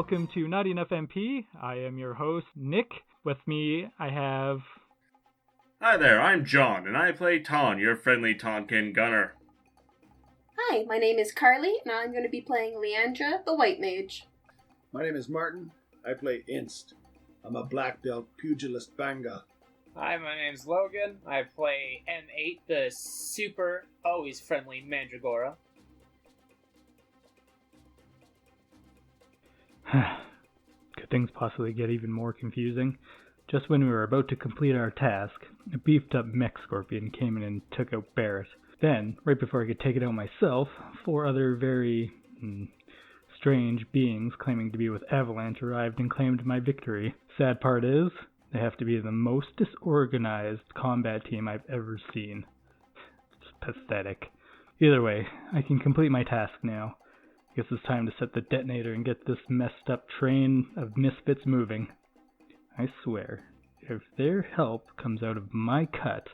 welcome to Not Enough MP. I am your host, Nick. With me, I have... Hi there, I'm John, and I play Ton, your friendly Tonkin gunner. Hi, my name is Carly, and I'm going to be playing Leandra, the White Mage. My name is Martin. I play Inst. I'm a black belt pugilist banga. Hi, my name's Logan. I play M8, the super, always friendly Mandragora. Could things possibly get even more confusing? Just when we were about to complete our task, a beefed-up mech scorpion came in and took out Barrett. Then, right before I could take it out myself, 4 other very strange beings claiming to be with Avalanche arrived and claimed my victory. Sad part is, they have to be the most disorganized combat team I've ever seen. It's pathetic. Either way, I can complete my task now. I guess it's time to set the detonator and get this messed up train of misfits moving. I swear, if their help comes out of my cut...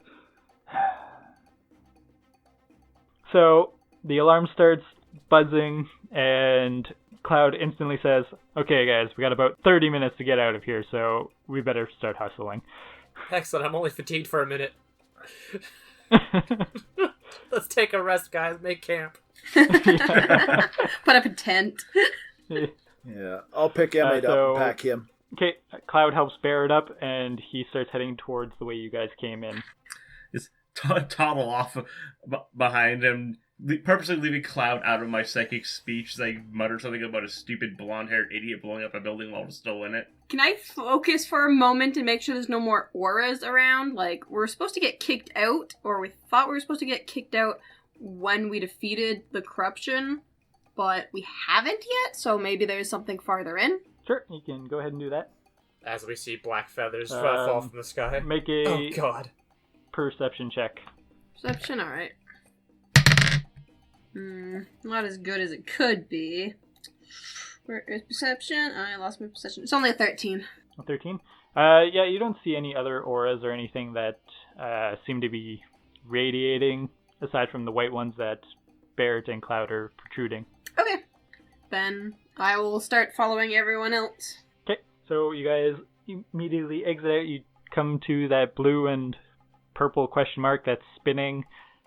So, the alarm starts buzzing, and Cloud instantly says, "Okay guys, we got about 30 minutes to get out of here, so we better start hustling." Excellent, I'm only fatigued for a minute. Let's take a rest, guys. Make camp. Put up a tent. Yeah, I'll pick M8 up and pack him. Okay, Cloud helps bear it up, and he starts heading towards the way you guys came in. Just toddle off behind him, purposely leaving Cloud out of my psychic speech as I mutter something about a stupid blonde-haired idiot blowing up a building while we're still in it. Can I focus for a moment and make sure there's no more auras around? Like, we're supposed to get kicked out, or we thought we were supposed to get kicked out when we defeated the corruption, but we haven't yet, so maybe there's something farther in. Sure, you can go ahead and do that. As we see black feathers fall from the sky. Make a Oh god. Perception check. Perception, alright. Not as good as it could be. Where is perception? I lost my perception. It's only a 13. A 13? Yeah, you don't see any other auras or anything that seem to be radiating, aside from the white ones that Barrett and Cloud are protruding. Okay. Then I will start following everyone else. Okay, so you guys immediately exit out. You come to that blue and purple question mark that's spinning,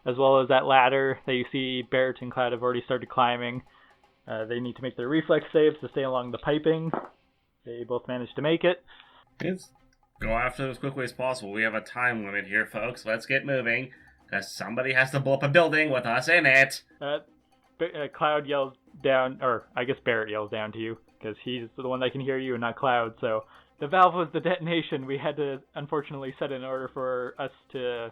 as well as that ladder that you see Barrett and Cloud have already started climbing. They need to make their reflex saves to stay along the piping. They both managed to make it. Let's go after it as quickly as possible. We have a time limit here, folks. Let's get moving, because somebody has to blow up a building with us in it. Cloud yells down, or I guess Barrett yells down to you, because he's the one that can hear you and not Cloud, so... The valve was the detonation. We had to, unfortunately, set it in order for us to...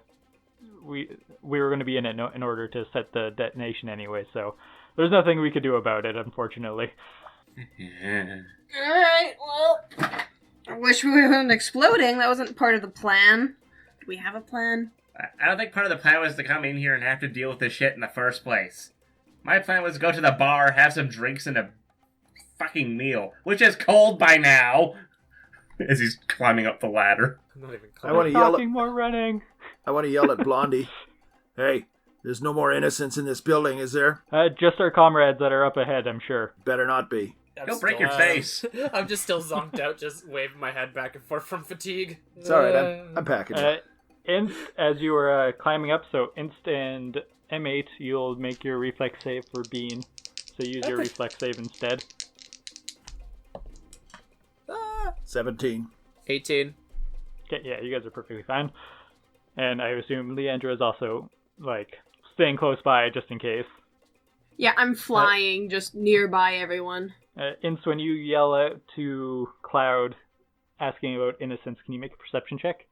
We were going to be in it in order to set the detonation anyway, so there's nothing we could do about it, unfortunately. Alright, well, I wish we weren't exploding. That wasn't part of the plan. Do we have a plan? I don't think part of the plan was to come in here and have to deal with this shit in the first place. My plan was to go to the bar, have some drinks, and a fucking meal, which is cold by now. As he's climbing up the ladder. I'm not even I want to yell at more running. I want to yell at Blondie. Hey, there's no more innocents in this building, is there? Just our comrades that are up ahead, I'm sure. Better not be. Don't break your face. I'm just still zonked out, just waving my head back and forth from fatigue. It's alright, I'm packing it. Inst, as you were climbing up, so Inst and M8, you'll make your reflex save for Bean. So use your reflex save instead. 17. 18. Okay, yeah, you guys are perfectly fine. And I assume Leandra is also, staying close by just in case. Yeah, I'm flying just nearby everyone. Inst, when you yell out to Cloud asking about innocence, can you make a perception check?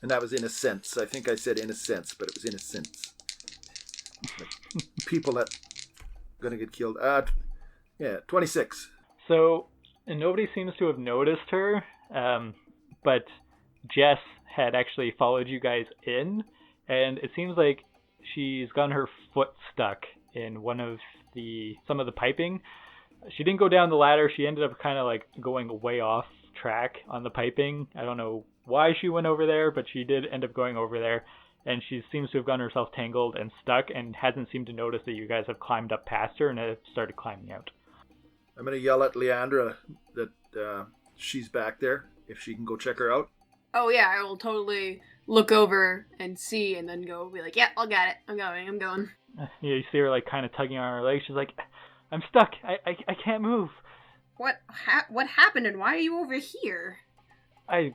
And that was in a sense. I think I said in a sense, but it was in a sense. People that are going to get killed. 26. So... And nobody seems to have noticed her, but Jess had actually followed you guys in, and it seems like she's gotten her foot stuck in some of the piping. She didn't go down the ladder. She ended up kind of going way off track on the piping. I don't know why she went over there, but she did end up going over there, and she seems to have gotten herself tangled and stuck and hasn't seemed to notice that you guys have climbed up past her and have started climbing out. I'm going to yell at Leandra that she's back there, if she can go check her out. Oh yeah, I will totally look over and see, and then be like, yeah, I'll get it. I'm going. Yeah, you see her like kind of tugging on her leg. She's like, I'm stuck. I can't move. What happened, and why are you over here? I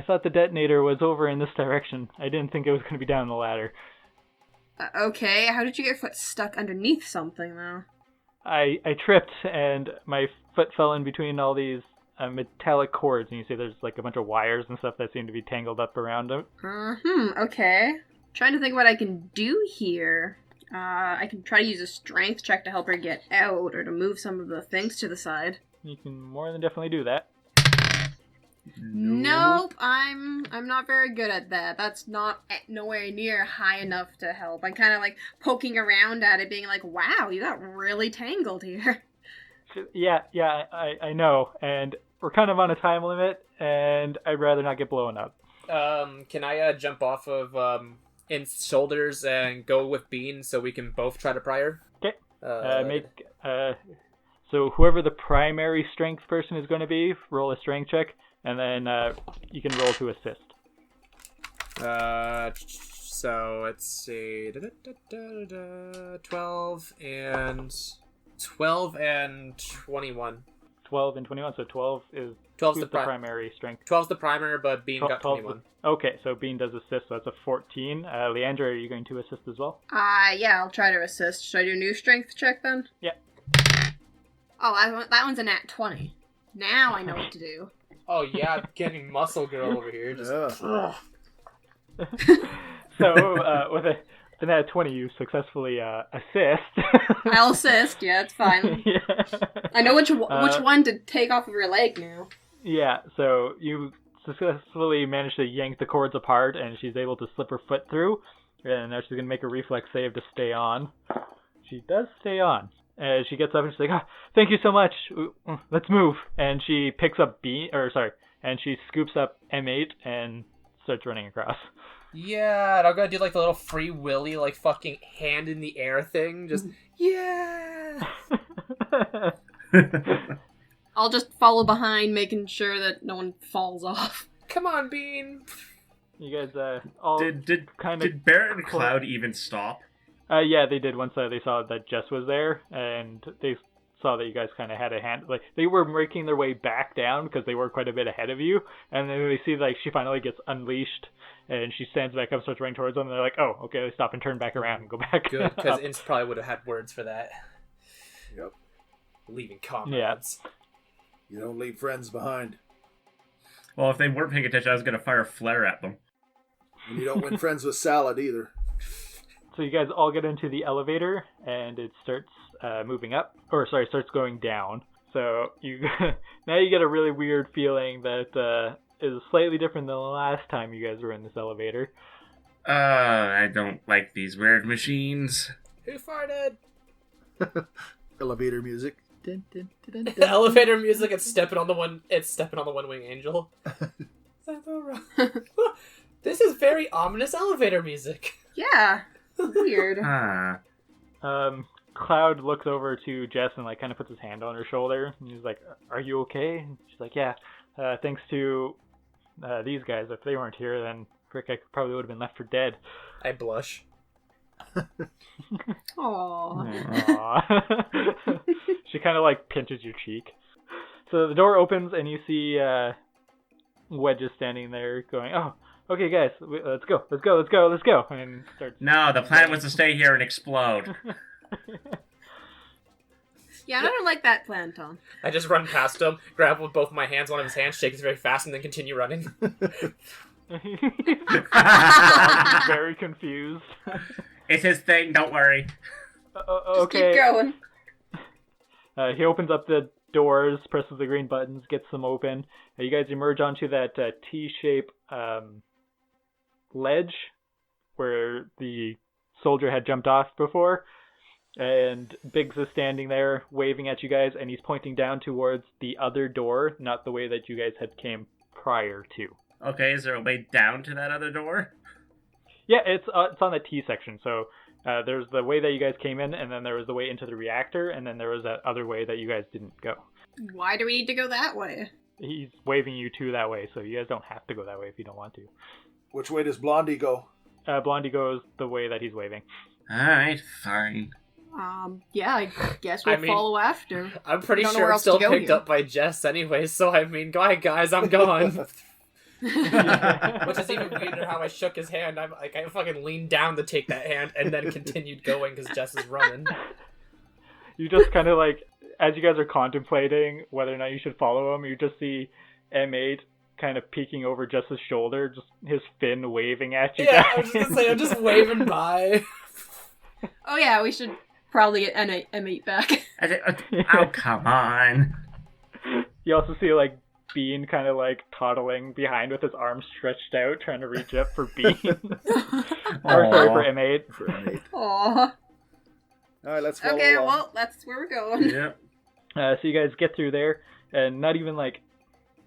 thought the detonator was over in this direction. I didn't think it was going to be down the ladder. Okay, how did you get your foot stuck underneath something, though? I tripped, and my foot fell in between all these metallic cords, and you see there's like a bunch of wires and stuff that seem to be tangled up around it. Okay. Trying to think what I can do here. I can try to use a strength check to help her get out, or to move some of the things to the side. You can more than definitely do that. Nope, I'm not very good at that. That's not nowhere near high enough to help. I'm kind of like poking around at it, being like, wow, you got really tangled here. Yeah, I know, and we're kind of on a time limit, and I'd rather not get blown up. Can I jump off of Inst's shoulders and go with Bean so we can both try to pry her? Okay. So whoever the primary strength person is going to be, roll a strength check, and then you can roll to assist. So let's see, 12 and 21. 12 and 21, so 12 is 12's the primary strength. 12's the primer, but Bean got 12's 21. Okay, so Bean does assist, so that's a 14. Leandra, are you going to assist as well? Yeah, I'll try to assist. Should I do a new strength check then? Yeah. Oh, that one's a nat 20. Now I know what to do. Oh yeah, I'm getting muscle girl over here. Just So with a nat 20, you successfully assist. I'll assist. Yeah, it's fine. Yeah. I know which one to take off of her leg now. Yeah, so you successfully manage to yank the cords apart, and she's able to slip her foot through, and now she's going to make a reflex save to stay on. She does stay on. As she gets up and she's like, oh, thank you so much. Let's move. And she picks up and she scoops up M8 and starts running across. yeah, and I'm gonna do like the little Free Willy, like fucking hand in the air thing. Just yeah. I'll just follow behind, making sure that no one falls off. Come on, Bean. You guys all Did Barrett and Cloud even stop? Yeah, they did once they saw that Jess was there, and they saw that you guys kind of had a hand. Like, they were making their way back down because they were quite a bit ahead of you, and then they see like she finally gets unleashed, and she stands back up, starts running towards them, and they're like, oh, okay, they stop and turn back around and go back. Good, because Inst probably would have had words for that. Yep. Leaving comrades. Yeah. You don't leave friends behind. Well, if they weren't paying attention, I was going to fire a flare at them. And you don't win friends with salad either. So you guys all get into the elevator, and it starts starts going down. So now you get a really weird feeling that is slightly different than the last time you guys were in this elevator. I don't like these weird machines. Who farted? Elevator music. Elevator music. It's stepping on the one wing angel. This is very ominous elevator music. Yeah. Weird. Cloud looks over to Jess and like kind of puts his hand on her shoulder, and he's like, "Are you okay?" And she's like, "Yeah. Thanks to these guys. If they weren't here, then frick, I probably would have been left for dead." I blush. Aww. She kind of like pinches your cheek. So the door opens and you see Wedge is standing there going, "Oh, okay, guys, let's go, and starts. No, the plan was to stay here and explode. Yeah, I don't like that plan, Tom. I just run past him, grab with both my hands, one of his hands, shake it very fast, and then continue running. He's very confused. It's his thing, don't worry. Okay. Just keep going. He opens up the doors, presses the green buttons, gets them open. You guys emerge onto that T-shape ledge where the soldier had jumped off before. And Biggs is standing there waving at you guys, and he's pointing down towards the other door, not the way that you guys had came prior to. Okay, is there a way down to that other door? Yeah, it's on the T section. So There's the way that you guys came in, and then there was the way into the reactor, and then there was that other way that you guys didn't go. Why do we need to go that way? He's waving you to that way, so you guys don't have to go that way if you don't want to. Which way does Blondie go? Blondie goes the way that he's waving. Alright, fine. Yeah, I guess we'll follow after. I'm pretty Don't know sure where I'm else to still go picked here. up by Jess anyway, so I mean, go ahead, guys, I'm gone. Which is even weirder how I shook his hand. I fucking leaned down to take that hand and then continued going because Jess is running. You just kind of like, as you guys are contemplating whether or not you should follow him, you just see M8 kind of peeking over Jess's shoulder, just his fin waving at you Yeah, guys. I was just gonna say, I'm just waving by. Oh yeah, we should probably get M8 back. Oh, come on. You also see like Bean kind of like toddling behind with his arms stretched out, trying to reach up for Bean. Or sorry, for M8. For M8. Aww. All right, let's follow Okay, along. well, that's where we're going. Yep. So you guys get through there, and not even like,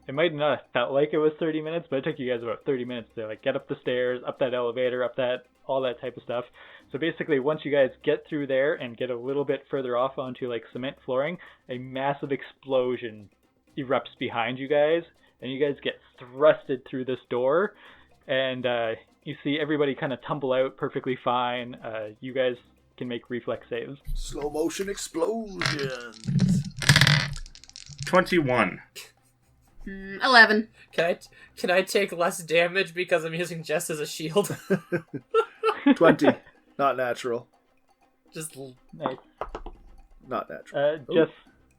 it might not have felt like it was 30 minutes, but it took you guys about 30 minutes to like get up the stairs, up that elevator, up that, all that type of stuff. So basically, once you guys get through there and get a little bit further off onto like cement flooring, a massive explosion erupts behind you guys, and you guys get thrusted through this door, and you see everybody kind of tumble out perfectly fine. You guys can make reflex saves. Slow motion explosions. 21. 11. Can I take less damage because I'm using Jess as a shield? 20. Not natural. Just Nice. Not natural. Just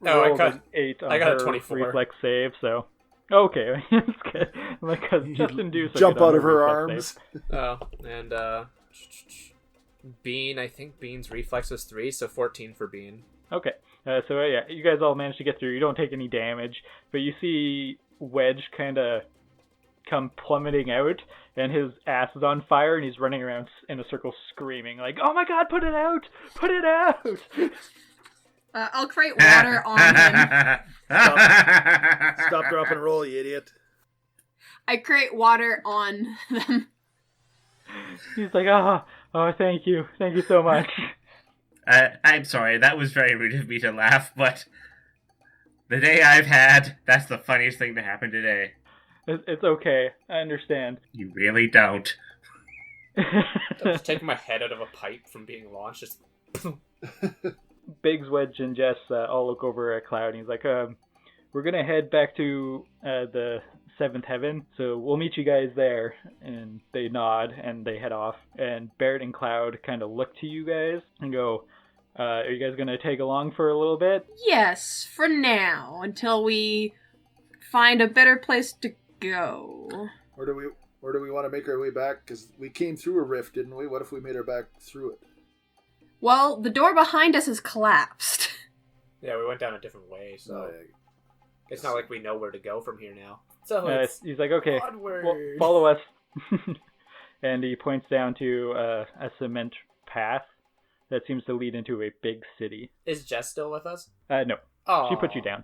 Oh, I rolled got- an 8 on I got a her 24. reflex save, so okay. It's good. Because Justin do Jump out of her arms. oh, and Bean. I think Bean's reflex was 3, so 14 for Bean. Okay, so yeah, you guys all managed to get through. You don't take any damage, but you see Wedge kind of come plummeting out, and his ass is on fire, and he's running around in a circle screaming like, "Oh my god, put it out! Put it out!" I'll create water on him. Stop, drop, and roll, you idiot. I create water on them. He's like, "Oh, thank you so much." I'm sorry, that was very rude of me to laugh, but the day I've had, that's the funniest thing to happen today. It's okay. I understand. You really don't. I'm just taking my head out of a pipe from being launched. Just Biggs, Wedge, and Jess all look over at Cloud, and he's like, "We're gonna head back to the seventh heaven, so we'll meet you guys there." And they nod and they head off. And Barrett and Cloud kind of look to you guys and go, "Are you guys gonna tag along for a little bit?" Yes, for now, until we find a better place to go. Where do we want to make our way back? Because we came through a rift, didn't we? What if we made our back through it? Well, the door behind us has collapsed. yeah, we went down a different way, so Oh, yeah. it's not like we know where to go from here now. So it's He's like, "Okay, onward. follow us." And he points down to a cement path that seems to lead into a big city. Is Jess still with us? No, Oh, she put you down.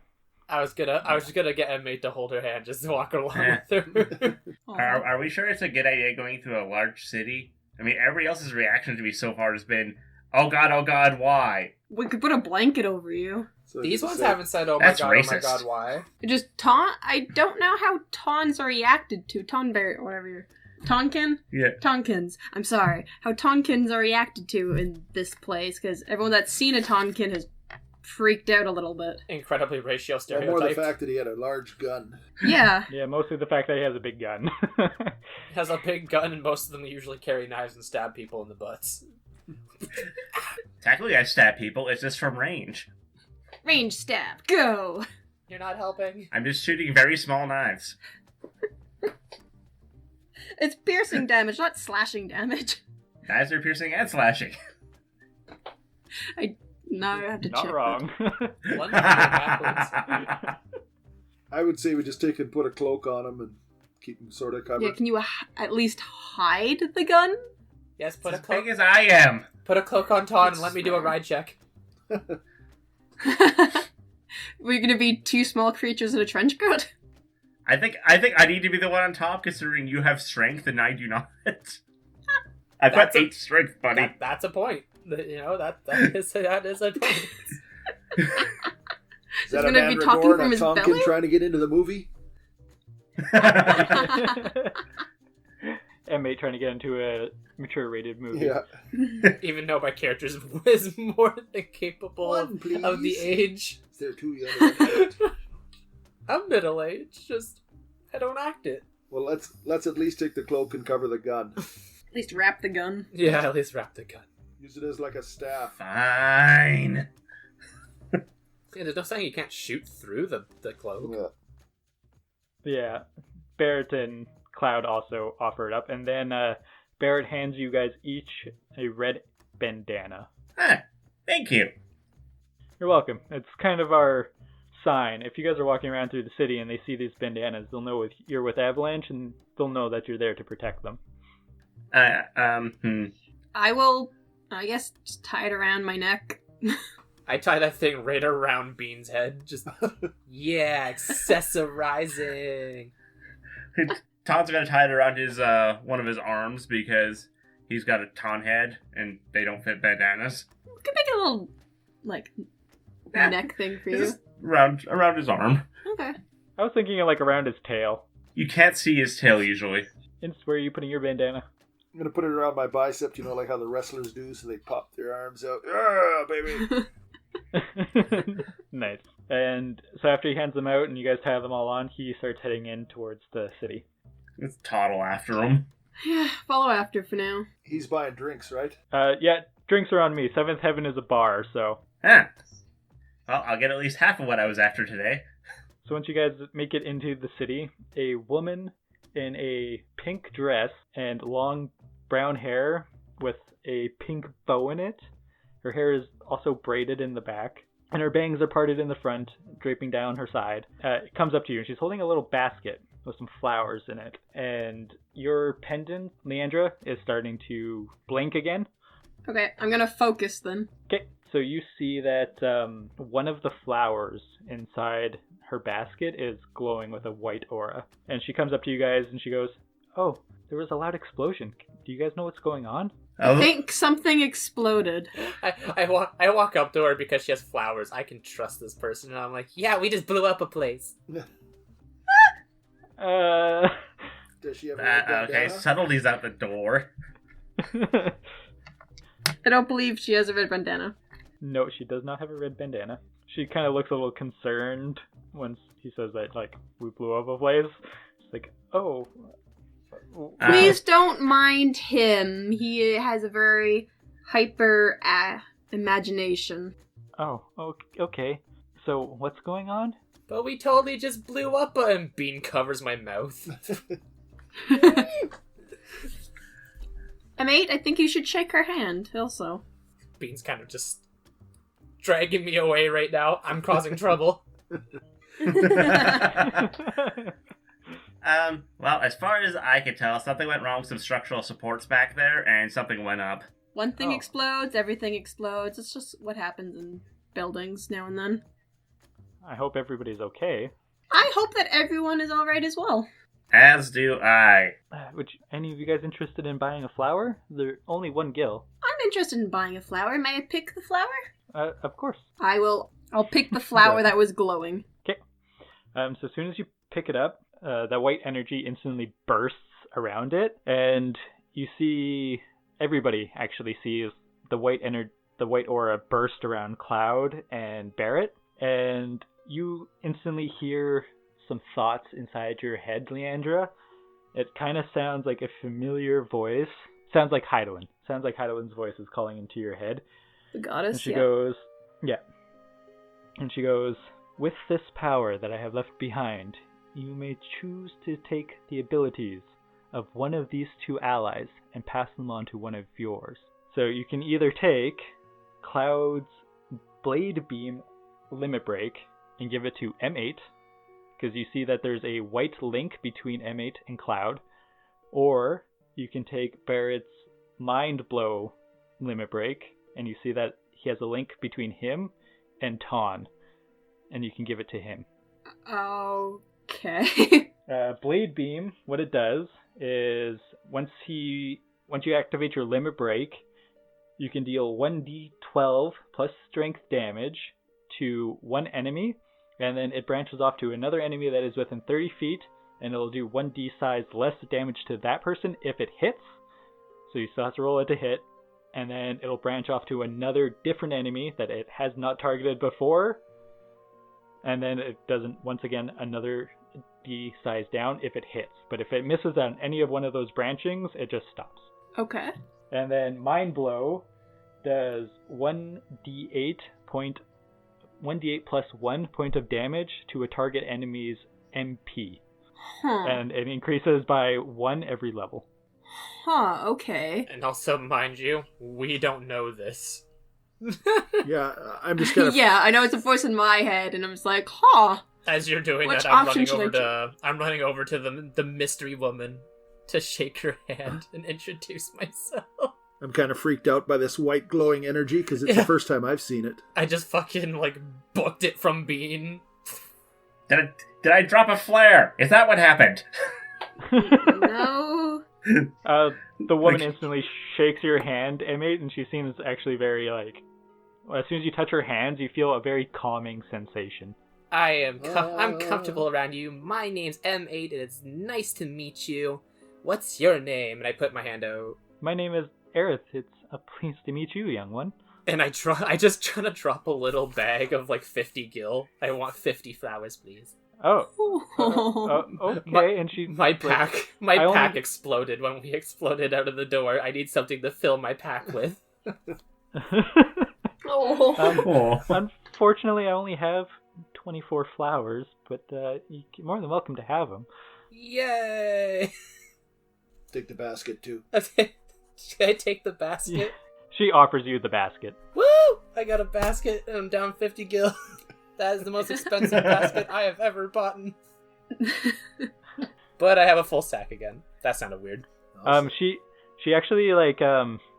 I was just gonna get M8 to hold her hand, just walk along with her. Aw. Are we sure it's a good idea going through a large city? I mean, everybody else's reaction to me so far has been, oh god, why? We could put a blanket over you. So These just ones say- haven't said, That's oh my racist. god, why? Just I don't know how Tons are reacted to. Tonberry, whatever you're... Tonkin? Yeah. Tonkins. I'm sorry. How Tonkins are reacted to in this place, because everyone that's seen a Tonkin has freaked out a little bit. Incredibly racial Or more the stereotype. fact that he had a large gun. Yeah. Yeah, mostly the fact that he has a big gun. Has a big gun, and most of them usually carry knives and stab people in the butts. Technically, I stab people, it's just from range. Range stab. Go! You're not helping? I'm just shooting very small knives. It's piercing damage, not slashing damage. Knives are piercing and slashing. Now I have to Not check. wrong. One backwards. I would say we just take and put a cloak on him and keep him sort of covered. Yeah, can you at least hide the gun? Yes, As big as I am. put a cloak on Ton and let me do a ride check. We're gonna be two small creatures in a trench coat? I think I need to be the one on top, considering you have strength and I do not. I've got That's a- 8 strength, buddy. That's a point. You know, that is a point. Is that a gonna be talking mandragora from and a his Tonkin belly? trying to get into the movie? M8 trying to get into a mature rated movie. Yeah. Even though my character is more than capable One, of the please. age. They're too young. I'm middle aged, just I don't act it. Well, let's at least take the cloak and cover the gun. At least wrap the gun. Yeah, at least wrap the gun. Use it as like a staff. Fine. Yeah, there's no saying you can't shoot through the cloak. Yeah. Yeah. Barrett and Cloud also offer it up, and then Barrett hands you guys each a red bandana. Thank you. You're welcome. It's kind of our sign. If you guys are walking around through the city and they see these bandanas, they'll know you're with Avalanche, and they'll know that you're there to protect them. I will, I guess, just tie it around my neck. I tie that thing right around Bean's head. Just, yeah, accessorizing. Todd's gonna tie it around his one of his arms because he's got a ton head and they don't fit bandanas. We could make a little, like, Yeah. neck thing for It's you. just around his arm. Okay. I was thinking of, like, around his tail. You can't see his tail usually. Ince, where are you putting your bandana? I'm gonna put it around my bicep, you know, like how the wrestlers do, so they pop their arms out. Yeah, baby. Nice. And so after he hands them out and you guys have them all on, he starts heading in towards the city. Let's toddle after him. Yeah, follow after for now. He's buying drinks, right? Yeah, drinks are on me. Seventh Heaven is a bar, so... Huh. Well, I'll get at least half of what I was after today. So once you guys make it into the city, a woman in a pink dress and long brown hair with a pink bow in it. Her hair is also braided in the back, and her bangs are parted in the front, draping down her side. Comes up to you, and she's holding a little basket with some flowers in it. And your pendant, Leandra, is starting to blink again. Okay, I'm gonna focus then. Okay, so you see that one of the flowers inside her basket is glowing with a white aura. And she comes up to you guys and she goes, "Oh, there was a loud explosion. Do you guys know what's going on?" I think something exploded. I walk up to her because she has flowers. I can trust this person. And I'm like, yeah, we just blew up a place. Uh... Does she have a okay, subtlety's out the door. I don't believe she has a red bandana. No, she does not have a red bandana. She kind of looks a little concerned when he says that, like, we blew up a place. She's like, oh... Please don't mind him. He has a very hyper imagination. Oh, okay. So, what's going on? But we totally just blew up and Bean covers my mouth. M8, I think you should shake her hand also. Bean's kind of just dragging me away right now. I'm causing trouble. Well, as far as I could tell, something went wrong with some structural supports back there, and something went up. One thing Oh. explodes, everything explodes. It's just what happens in buildings now and then. I hope everybody's okay. I hope that everyone is alright as well. As do I. Would any of you guys interested in buying a flower? There's only one gill. I'm interested in buying a flower. May I pick the flower? Of course. I'll pick the flower that was glowing. So as soon as you pick it up, that white energy instantly bursts around it, and you see everybody actually sees the white aura burst around Cloud and Barrett, and you instantly hear some thoughts inside your head, Leandra. It kind of sounds like a familiar voice. Sounds like Heidelin. Sounds like Heidelin's voice is calling into your head. The goddess, And she goes, yeah. And she goes, "With this power that I have left behind, you may choose to take the abilities of one of these two allies and pass them on to one of yours. So you can either take Cloud's Blade Beam Limit Break and give it to M8, because you see that there's a white link between M8 and Cloud, or you can take Barrett's Mind Blow Limit Break, and you see that he has a link between him and Ton, and you can give it to him. Okay. Blade Beam, what it does is once he once you activate your limit break, you can deal 1d12 plus strength damage to one enemy, and then it branches off to another enemy that is within 30 feet, and it'll do 1d size less damage to that person if it hits. So you still have to roll it to hit, and then it'll branch off to another different enemy that it has not targeted before, and then it doesn't, once again, another d size down if it hits. But if it misses on any of one of those branchings, it just stops. Okay. And then Mind Blow does 1d8 plus 1 point of damage to a target enemy's MP. And it increases by 1 every level. Okay. And also, mind you, we don't know this. Yeah, I'm just kind of... Yeah, I know it's a voice in my head, and I'm just like, As you're doing Which that, I'm option running over to the mystery woman to shake her hand and introduce myself. I'm kind of freaked out by this white glowing energy because it's the first time I've seen it. I just fucking, booked it from Bean. Did I drop a flare? Is that what happened? No. The woman instantly shakes your hand, Emmett, and she seems actually very, as soon as you touch her hands, you feel a very calming sensation. I'm comfortable around you. My name's M8, and it's nice to meet you. What's your name? And I put my hand out. My name is Aerith. It's a pleased to meet you, young one. And I just try to drop a little bag of 50 gil. I want 50 flowers, please. Okay. And she my pack exploded when we exploded out of the door. I need something to fill my pack with. Unfortunately, I only have 24 flowers, but you're more than welcome to have them. Yay! Take the basket too. Should I take the basket? Yeah. She offers you the basket. Woo! I got a basket and I'm down 50 gil. That is the most expensive basket I have ever bought. But I have a full sack again. That sounded weird. Awesome. She actually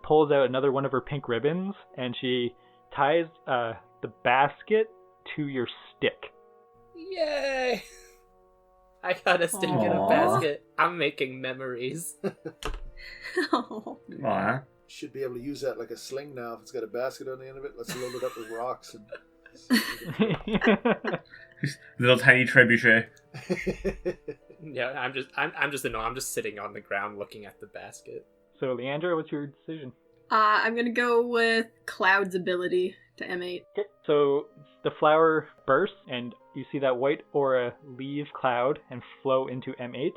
pulls out another one of her pink ribbons and she ties the basket to your stick. Yay! I got a stick in a basket. I'm making memories. Aww. Should be able to use that like a sling now if it's got a basket on the end of it. Let's load it up with rocks and little tiny trebuchet. Yeah, I'm just sitting on the ground looking at the basket. So, Leandra, what's your decision? I'm gonna go with Cloud's ability to M8. Okay. So the flower bursts, and you see that white aura leave Cloud and flow into M8.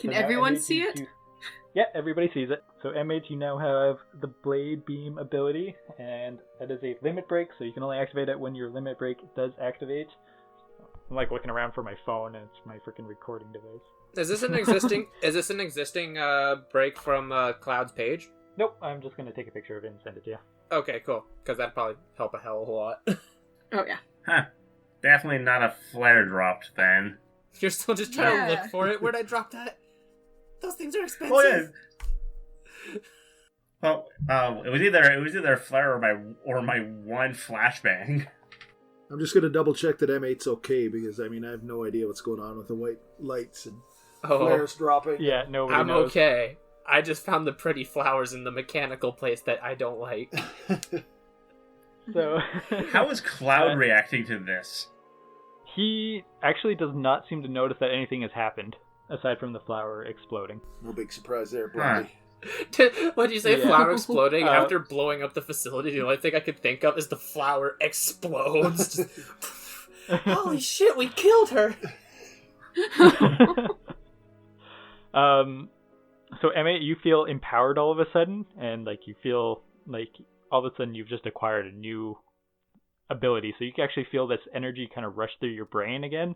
Can everyone see it? Yeah, everybody sees it. So M8, you now have the Blade Beam ability, and that is a limit break, so you can only activate it when your limit break does activate. I'm looking around for my phone, and it's my freaking recording device. Is this an existing break from Cloud's page? Nope, I'm just gonna take a picture of it and send it to you. Okay, cool. Because that'd probably help a hell of a lot. Oh yeah. Huh. Definitely not a flare dropped then. You're still just trying to look for it. Where'd I drop that? Those things are expensive. Oh yeah. Well, it was either a flare or my one flashbang. I'm just going to double check that M8's okay because I have no idea what's going on with the white lights and flares dropping. Yeah, nobody I'm knows. okay. I just found the pretty flowers in the mechanical place that I don't like. So, how is Cloud reacting to this? He actually does not seem to notice that anything has happened aside from the flower exploding. No big surprise there, Blondie. What did you say? Flower exploding? After blowing up the facility, the only thing I could think of is the flower explodes. Holy shit, we killed her! So Emma, you feel empowered all of a sudden, and you feel like all of a sudden you've just acquired a new ability. So you can actually feel this energy kind of rush through your brain again.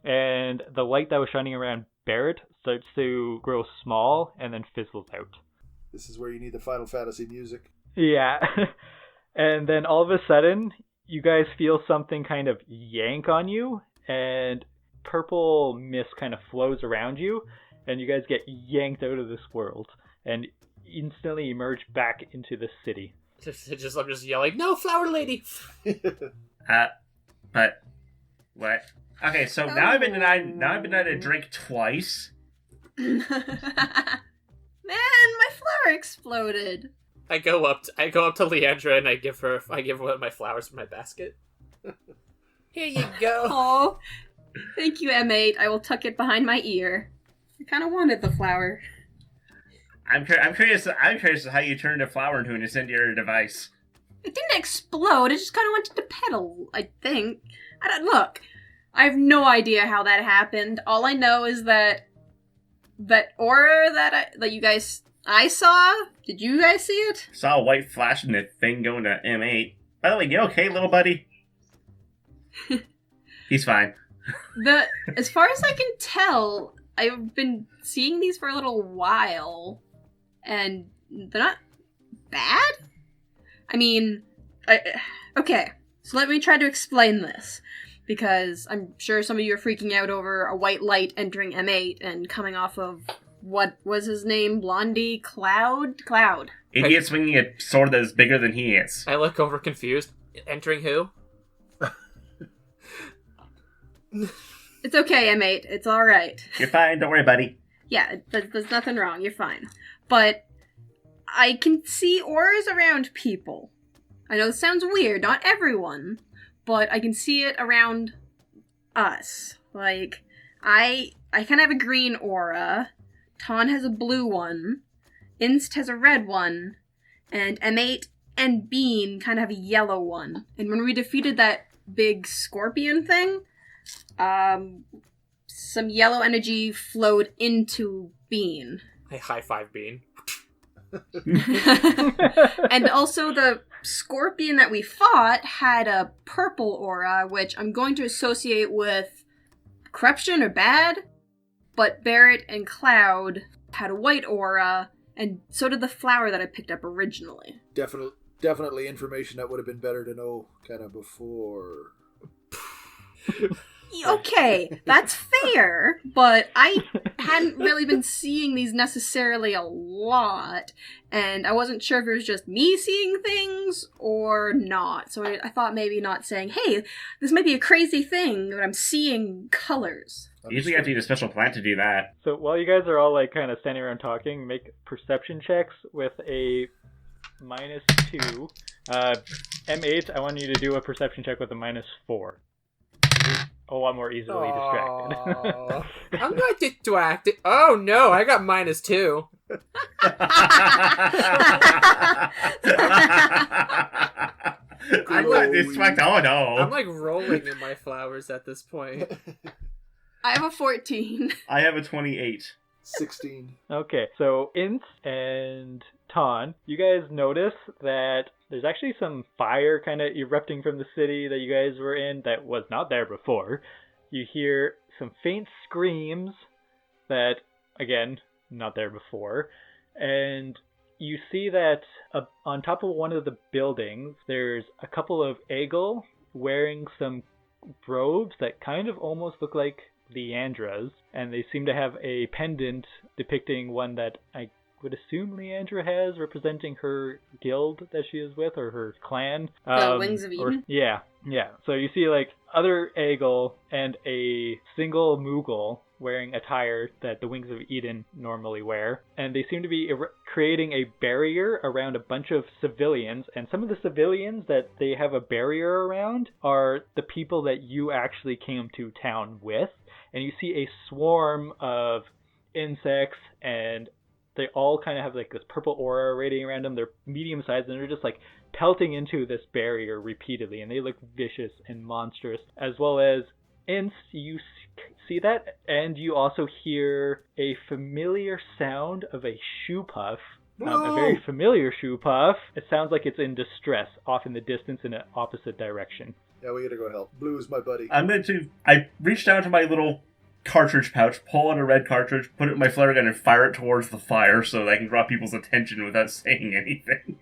And the light that was shining around Barrett starts to grow small and then fizzles out. This is where you need the Final Fantasy music. Yeah. And then all of a sudden, you guys feel something kind of yank on you, and purple mist kind of flows around you, and you guys get yanked out of this world and instantly emerge back into the city. I'm just yelling, "No, flower lady!" But what? Okay, so now I've been denied a drink twice. Man, my flower exploded. I go up to Leandra and I give her one of my flowers from my basket. Here you go. Oh, thank you, M8. I will tuck it behind my ear. I kind of wanted the flower. I'm curious how you turned a flower into an incendiary device. It didn't explode. It just kind of went to the petal, I think. Look, I have no idea how that happened. All I know is that aura that you guys I saw. Did you guys see it? Saw a white flash and the thing going to M8. By the way, you okay, little buddy? He's fine. As far as I can tell, I've been seeing these for a little while, and they're not bad? I mean, okay, so let me try to explain this, because I'm sure some of you are freaking out over a white light entering M8 and coming off of, what was his name? Blondie? Cloud? Idiot swinging a sword that is bigger than he is. I look over confused. Entering who? It's okay, M8. It's alright. You're fine, don't worry, buddy. Yeah, there's nothing wrong. You're fine. But I can see auras around people. I know this sounds weird, not everyone, but I can see it around us. Like, I kind of have a green aura, Ton has a blue one, Inst has a red one, and M8 and Bean kind of have a yellow one. And when we defeated that big scorpion thing, some yellow energy flowed into Bean. I high-five Bean. And also the scorpion that we fought had a purple aura, which I'm going to associate with corruption or bad, but Barrett and Cloud had a white aura, and so did the flower that I picked up originally. Definitely information that would have been better to know kind of before. Okay, that's fair, but I hadn't really been seeing these necessarily a lot, and I wasn't sure if it was just me seeing things or not, so I thought maybe not saying, hey, this might be a crazy thing, but I'm seeing colors. You usually have to use a special plant to do that. So while you guys are all like kind of standing around talking, make perception checks with a -2. M8, I want you to do a perception check with a -4. A lot more easily distracted. I'm not distracted. Oh no, I got -2. I'm not distracted. Oh no. I'm like rolling in my flowers at this point. I have a 14. I have a 28. 16. Okay, so Int and Ton, you guys notice that there's actually some fire kind of erupting from the city that you guys were in that was not there before. You hear some faint screams that, again, not there before. And you see that on top of one of the buildings, there's a couple of Eagle wearing some robes that kind of almost look like Leandra's, and they seem to have a pendant depicting one that I would assume Leandra has, representing her guild that she is with, or her clan. Wings of Eden? Yeah. So you see like other Eagle and a single Moogle wearing attire that the Wings of Eden normally wear, and they seem to be creating a barrier around a bunch of civilians, and some of the civilians that they have a barrier around are the people that you actually came to town with, and you see a swarm of insects, and they all kind of have like this purple aura radiating around them. They're medium sized, and they're just like pelting into this barrier repeatedly, and they look vicious and monstrous, as well as Inst, you see that, and you also hear a familiar sound of a shoe puff. A very familiar shoe puff. It sounds like it's in distress, off in the distance in an opposite direction. Yeah, we gotta go help. Blue is my buddy. I reached down to my little cartridge pouch, pull out a red cartridge, put it in my flare gun, and fire it towards the fire so that I can draw people's attention without saying anything.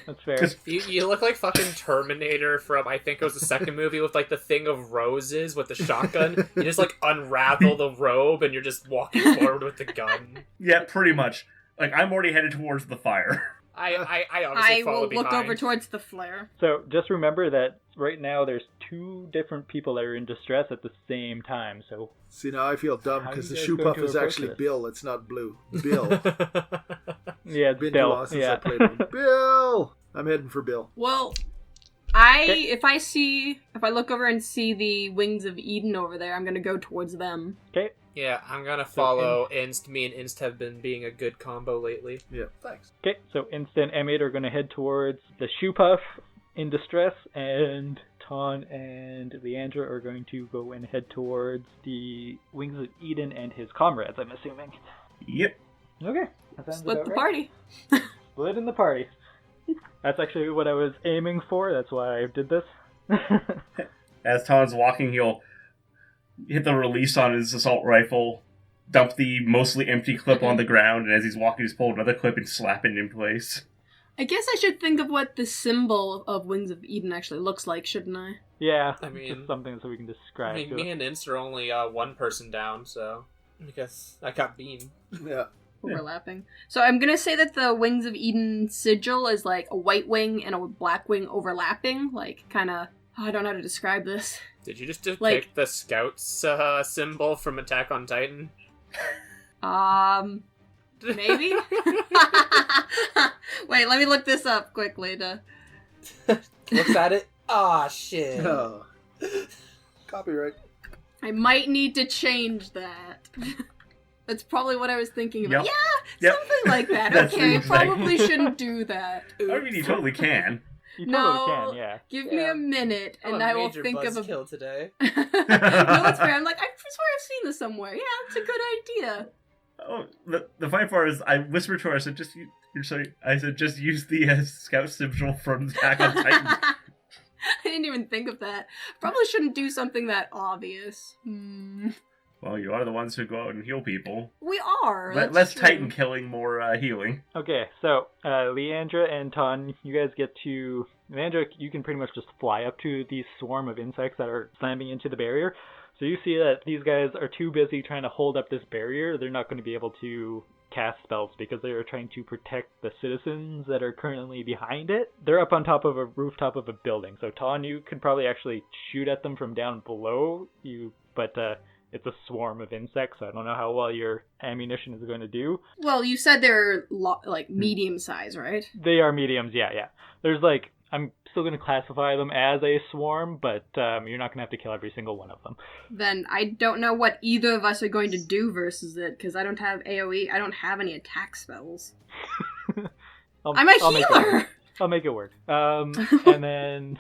That's fair. You look like fucking Terminator from, I think it was the second movie, with like the thing of roses with the shotgun. You just like unravel the robe and you're just walking forward with the gun. Yeah, pretty much. Like, I'm already headed towards the fire. I I obviously follow will behind. look over towards the flare. So just remember that right now there's 2 different people that are in distress at the same time. So See, now I feel dumb How because you the guys shoe going puff to is approach actually this? Bill. It's not Blue. Bill. yeah, Been too Bill. long since I Yeah. played him. Bill! I'm heading for Bill. Well, Okay. if I look over and see the Wings of Eden over there, I'm gonna go towards them. Okay. Yeah, I'm gonna follow Inst. Me and Inst have been being a good combo lately. Yeah, thanks. Okay. So Instant M8 are going to head towards the shoe puff in distress, and Ton and Leandra are going to go and head towards the Wings of Eden and his comrades, I'm assuming. Yep. Okay. That sounds Split about the right. party. Split in the party. That's actually what I was aiming for. That's why I did this. As Ton's walking, he'll hit the release on his assault rifle, dump the mostly empty clip on the ground, and as he's walking, just pull another clip and slap it in place. I guess I should think of what the symbol of Wings of Eden actually looks like, shouldn't I? Yeah. I mean- just something so we can describe. I mean, to me it. and Inst are only one person down, so I guess I got Bean. Yeah. Overlapping. So I'm gonna say that the Wings of Eden sigil is like a white wing and a black wing overlapping, like kinda... I don't know how to describe this. Did you just depict Like- the Scouts symbol from Attack on Titan? Maybe? Wait, let me look this up quickly to... Looks at it. Ah, shit. Oh. Copyright. I might need to change that. That's probably what I was thinking about. Yep. Yeah, Yep. something like that. That's Okay, exactly- probably shouldn't do that. I mean, you totally can. You No. totally can, yeah. Give me Yeah. a minute, I'm and a I will major think of a... buzzkill today. No, that's fair. I'm like, I swear I've seen this somewhere. Yeah, that's a good idea. Oh, the funny part is, I whispered to her, I said, just use the scout symbol from Attack on Titan. I didn't even think of that. Probably shouldn't do something that obvious. Well, you are the ones who go out and heal people. We are. that's Less true. Titan killing, more healing. Okay, so Leandra and Ton, you guys get to... Leandra, you can pretty much just fly up to the swarm of insects that are slamming into the barrier. So you see that these guys are too busy trying to hold up this barrier. They're not going to be able to cast spells because they are trying to protect the citizens that are currently behind it. They're up on top of a rooftop of a building. So Ton, you could probably actually shoot at them from down below you, but it's a swarm of insects, so I don't know how well your ammunition is going to do. Well, you said they're like medium size, right? They are mediums, yeah. There's like, I'm still going to classify them as a swarm, but you're not going to have to kill every single one of them. Then I don't know what either of us are going to do versus it, because I don't have AoE. I don't have any attack spells. I'm a I'll make it healer! work. I'll make it work. And then...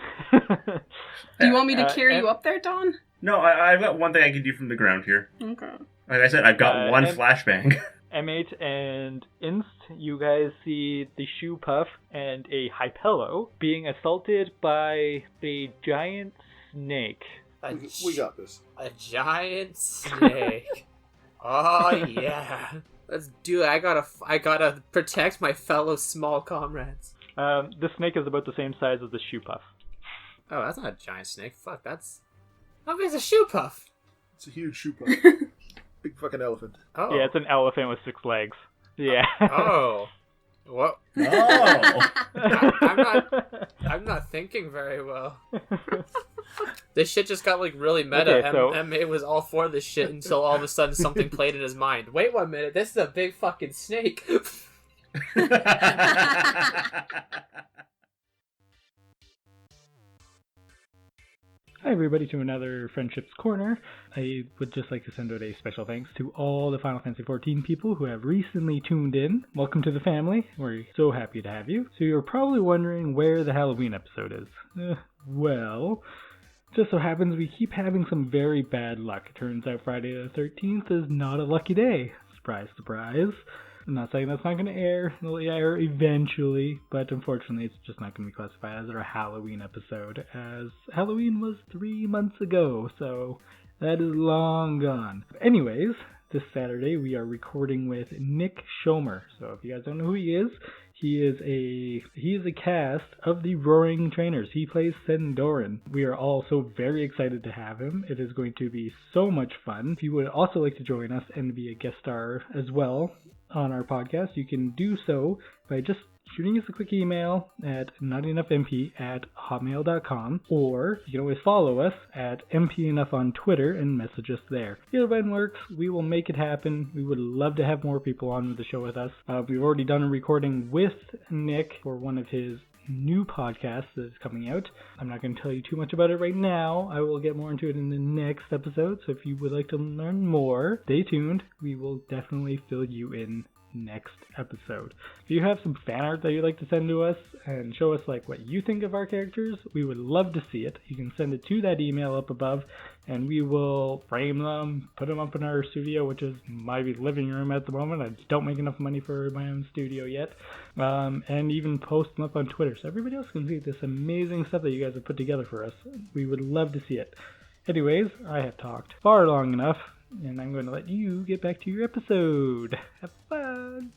Do you want me to carry and- you up there, Don? No, I've got one thing I can do from the ground here. Okay. Like I said, I've got one and- flashbang. M8 and Inst, you guys see the shoe puff and a Hypello being assaulted by a giant snake. We got this. A giant snake. Oh yeah. Let's do it. I gotta protect my fellow small comrades. The snake is about the same size as the shoe puff. Oh, that's not a giant snake. Fuck, that's... How big is a shoe puff? It's a huge shoe puff. Big fucking elephant. Oh. Yeah, it's an elephant with 6 legs. Yeah. Oh. What? Oh! I'm not thinking very well. This shit just got like really meta. Okay, so- MA was all for this shit until all of a sudden something played in his mind. Wait 1 minute, this is a big fucking snake. Hi everybody to another Friendships Corner. I would just like to send out a special thanks to all the Final Fantasy XIV people who have recently tuned in. Welcome to the family. We're so happy to have you. So you're probably wondering where the Halloween episode is. Well, just so happens we keep having some very bad luck. It turns out Friday the 13th is not a lucky day. Surprise, surprise. I'm not saying that's not going to air. It'll air eventually, but unfortunately it's just not going to be classified as our Halloween episode, as Halloween was 3 months ago, so that is long gone. Anyways, this Saturday we are recording with Nick Schomer. So if you guys don't know who he is a cast of the Roaring Trainers. He plays Sendoran. We are all so very excited to have him. It is going to be so much fun. If you would also like to join us and be a guest star as well, on our podcast, you can do so by just shooting us a quick email at notenoughmp@hotmail.com, or you can always follow us at mpenough on Twitter and message us there. Either one works. We will make it happen. We would love to have more people on the show with us. We've already done a recording with Nick for one of his new podcast that is coming out. I'm not going to tell you too much about it right now. I will get more into it in the next episode, so if you would like to learn more, stay tuned. We will definitely fill you in next episode. If you have some fan art that you'd like to send to us and show us like what you think of our characters, we would love to see it. You can send it to that email up above, and we will frame them, put them up in our studio, which is my living room at the moment. I don't make enough money for my own studio yet, and even post them up on Twitter so everybody else can see this amazing stuff that you guys have put together for us. We would love to see it. Anyways, I have talked far long enough, and I'm going to let you get back to your episode. Have fun!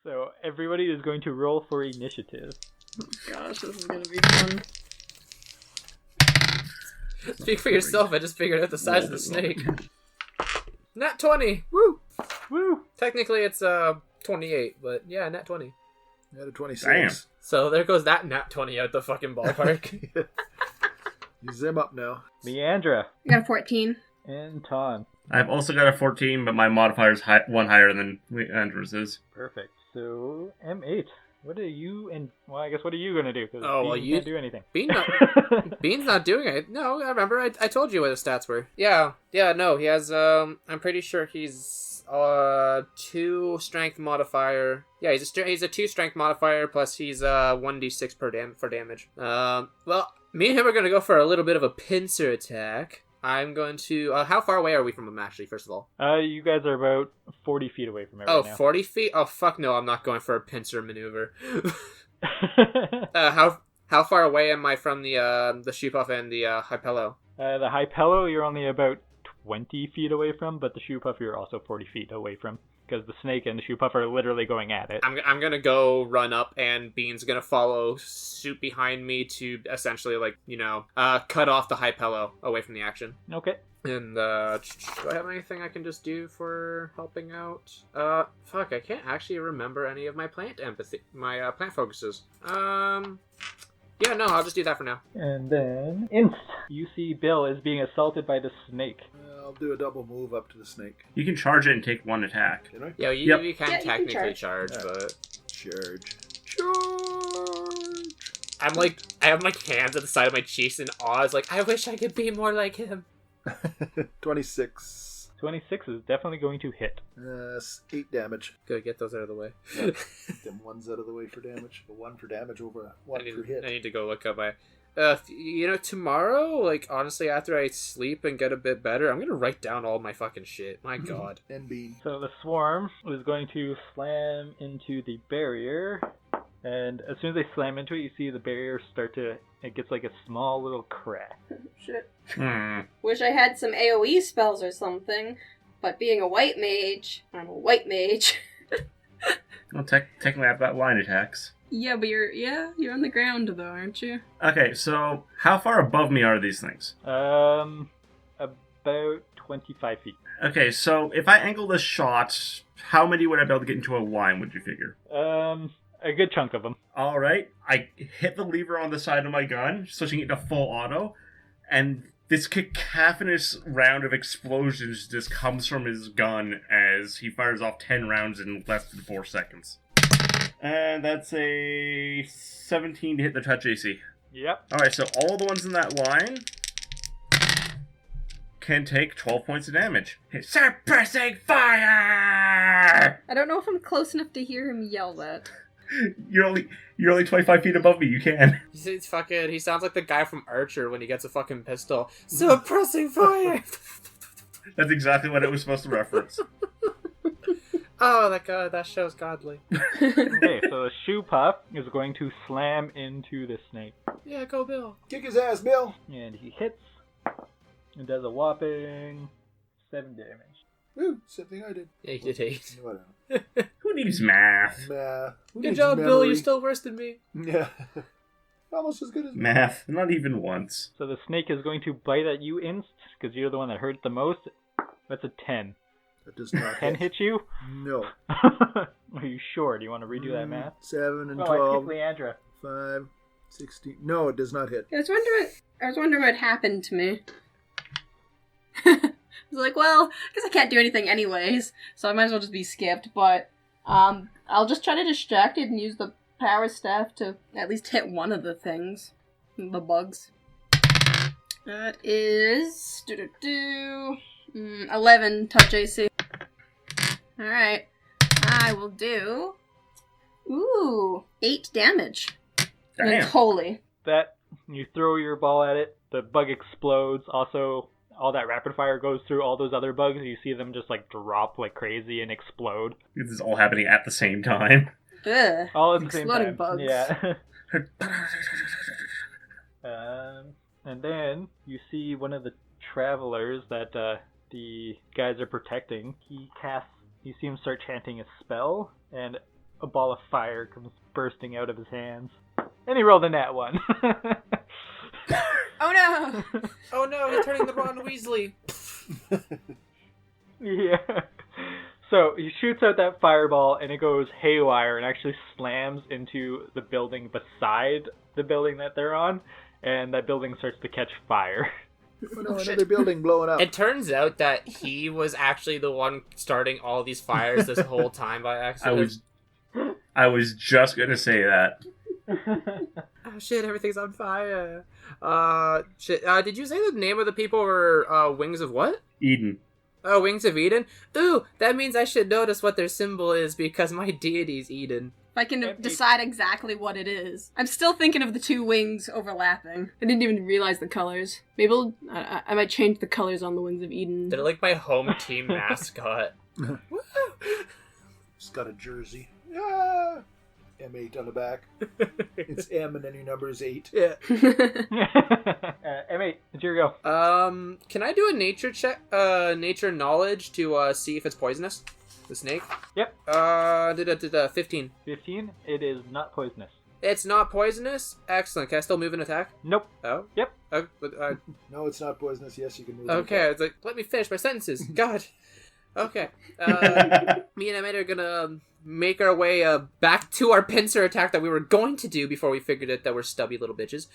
So, everybody is going to roll for initiative. Oh gosh, this is gonna be fun. Speak for yourself, I just figured out the size of the snake. Nat 20! Woo! Woo! Technically it's 28, but yeah, nat 20. You had a 26. Damn. So there goes that nat 20 out the fucking ballpark. Use them up now. Leandra. I got a 14. And Ton. I've also got a 14, but my modifier's one higher than Leandra's is. Perfect. So, M8. What are you and well, I guess what are you gonna do? Because you can't do anything. Bean's not doing it. No, I remember. I told you what his stats were. Yeah. No, he has. I'm pretty sure he's 2 strength modifier. Yeah, he's a 2 strength modifier plus he's 1d6 for damage. Well, me and him are gonna go for a little bit of a pincer attack. I'm going to... how far away are we from him, actually, first of all? You guys are about 40 feet away from it right now. 40 feet? Oh, fuck no, I'm not going for a pincer maneuver. How far away am I from the shoe puff and the high pillow? The high pillow you're only about 20 feet away from, but the shoe puff you're also 40 feet away from. Because the snake and the shoe puff are literally going at it. I'm gonna go run up, and Bean's gonna follow suit behind me to essentially, cut off the high pillow away from the action. Okay. And, do I have anything I can just do for helping out? Fuck, I can't actually remember any of my plant focuses. Yeah, no, I'll just do that for now. And then, you see Bill is being assaulted by the snake. I'll do a double move up to the snake. You can charge it and take 1 attack. Can I? Yeah, you can Yeah, you can technically charge, but... Charge. I have my hands at the side of my cheeks in awe. It's like, I wish I could be more like him. 26. 26 is definitely going to hit. 8 damage. Good, get those out of the way. Get them ones out of the way for damage. A 1 for damage over 1 for hit. I need to go look up my... tomorrow, honestly, after I sleep and get a bit better, I'm gonna write down all my fucking shit. My god. And Bean. So the swarm is going to slam into the barrier. And as soon as they slam into it, you see the barrier it gets like a small little crack. Shit. Hmm. Wish I had some AoE spells or something, but being a white mage, I'm a white mage. Well, technically I've got line attacks. Yeah, but you're on the ground though, aren't you? Okay, so how far above me are these things? About 25 feet. Okay, so if I angle this shot, how many would I be able to get into a line, would you figure? A good chunk of them. Alright, I hit the lever on the side of my gun, switching it to full auto, and this cacophonous round of explosions just comes from his gun as he fires off 10 rounds in less than 4 seconds. And that's a 17 to hit the touch AC. Yep. Alright, so all the ones in that line can take 12 points of damage. Suppressing fire! I don't know if I'm close enough to hear him yell that. You're only 25 feet above me, you can. He sounds like the guy from Archer when he gets a fucking pistol. Suppressing fire! That's exactly what it was supposed to reference. Oh, that show's godly. Okay, so the shoe puff is going to slam into the snake. Yeah, go Bill. Kick his ass, Bill. And he hits. It does a whopping 7 damage. Woo, same thing I did. Yeah, you did 8. Whatever. Who needs math? Who Good needs job, Bill. memory? You're still worse than me. Yeah. Almost as good as Math. Not even once. So the snake is going to bite at you inst, because you're the one that hurt the most. That's a 10. That does not 10 hit you? No. Are you sure? Do you want to redo that math? 7 and Oh, 12. I picked Leandra. 5, 16. No, it does not hit. I was wondering what happened to me. I was like, well, I guess I can't do anything anyways, so I might as well just be skipped, but I'll just try to distract it and use the power staff to at least hit one of the things. The bugs. That is 11 touch AC. Alright. I will do 8 damage. Damn. Holy. That, you throw your ball at it, the bug explodes. Also, all that rapid fire goes through all those other bugs. You see them just like drop like crazy and explode. This is all happening at the same time. Ugh. All at the same Exploding time. bugs. Yeah. And then you see one of the travelers that the guys are protecting. He seems to start chanting a spell, and a ball of fire comes bursting out of his hands. And he rolled a nat 1. Oh no! Oh no, he's turning the Ron Weasley. Yeah. So he shoots out that fireball, and it goes haywire and actually slams into the building beside the building that they're on, and that building starts to catch fire. Oh no, another building blowing up. It turns out that he was actually the one starting all these fires this whole time by accident. I was just gonna say that. Oh shit, everything's on fire. Shit. Did you say the name of the people were Wings of what? Eden. Oh, Wings of Eden? Ooh, that means I should notice what their symbol is because my deity's Eden. If I can decide exactly what it is. I'm still thinking of the two wings overlapping. I didn't even realize the colors. Maybe I might change the colors on the Wings of Eden. They're like my home team mascot. It's got a jersey. Yeah. M8 on the back. It's M and then your number is 8. Yeah. M8, it's your go. Can I do a nature check, nature knowledge to see if it's poisonous? The snake? Yep. 15. 15, it is not poisonous. It's not poisonous? Excellent. Can I still move and attack? Nope. Oh? Yep. No, it's not poisonous. Yes, you can move. Okay, it's like, let me finish my sentences. God. Okay. Me and Emmett are gonna make our way back to our pincer attack that we were going to do before we figured out that we're stubby little bitches.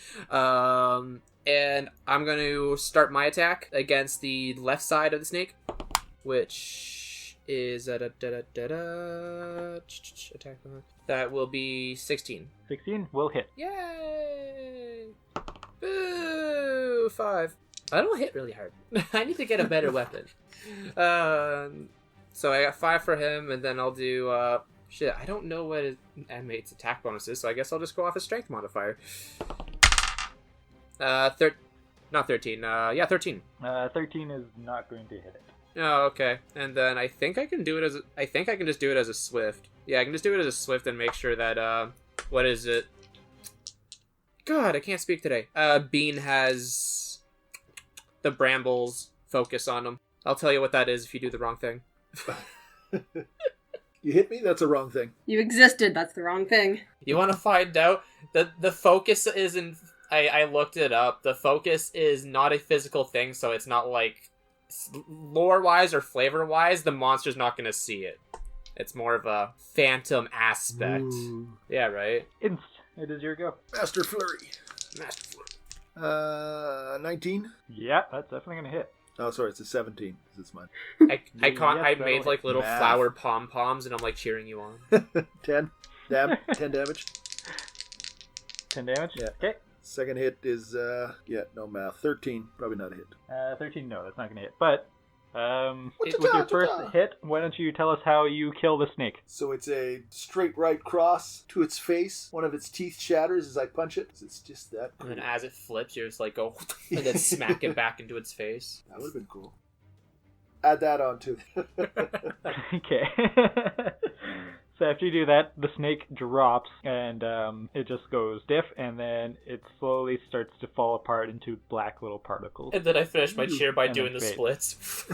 And I'm going to start my attack against the left side of the snake, which is attack. That will be 16. 16 will hit. Yay! Boo! 5. I don't hit really hard. I need to get a better weapon. So I got 5 for him, and then I'll do, shit, I don't know what his M8's attack bonus is, so I guess I'll just go off his strength modifier. Not 13, 13. 13 is not going to hit it. Oh, okay. And then I think I can do it I think I can just do it as a swift. Yeah, I can just do it as a swift and make sure that, what is it? God, I can't speak today. Bean has the brambles focus on him. I'll tell you what that is if you do the wrong thing. You hit me? That's a wrong thing. You existed, that's the wrong thing. You want to find out? The focus isn't... I looked it up. The focus is not a physical thing, so it's not like... Lore-wise or flavor-wise, the monster's not going to see it. It's more of a phantom aspect. Ooh. Yeah, right? It is your go. Master Flurry. 19? Yeah, that's definitely going to hit. Oh, sorry, it's a 17. It's mine. I made like little Math. flower pom-poms and I'm like cheering you on. 10. 10 damage. 10 damage? Yeah. Okay. Second hit is, no math. 13. Probably not a hit. 13, no, that's not going to hit. But, with your first hit, why don't you tell us how you kill the snake? So it's a straight right cross to its face. One of its teeth shatters as I punch it. It's just that cool. And then as it flips, you just like go and then smack it back into its face. That would have been cool. Add that on too. Okay. So after you do that, the snake drops, and it just goes stiff, and then it slowly starts to fall apart into black little particles. And then I finish my cheer by And doing the then splits.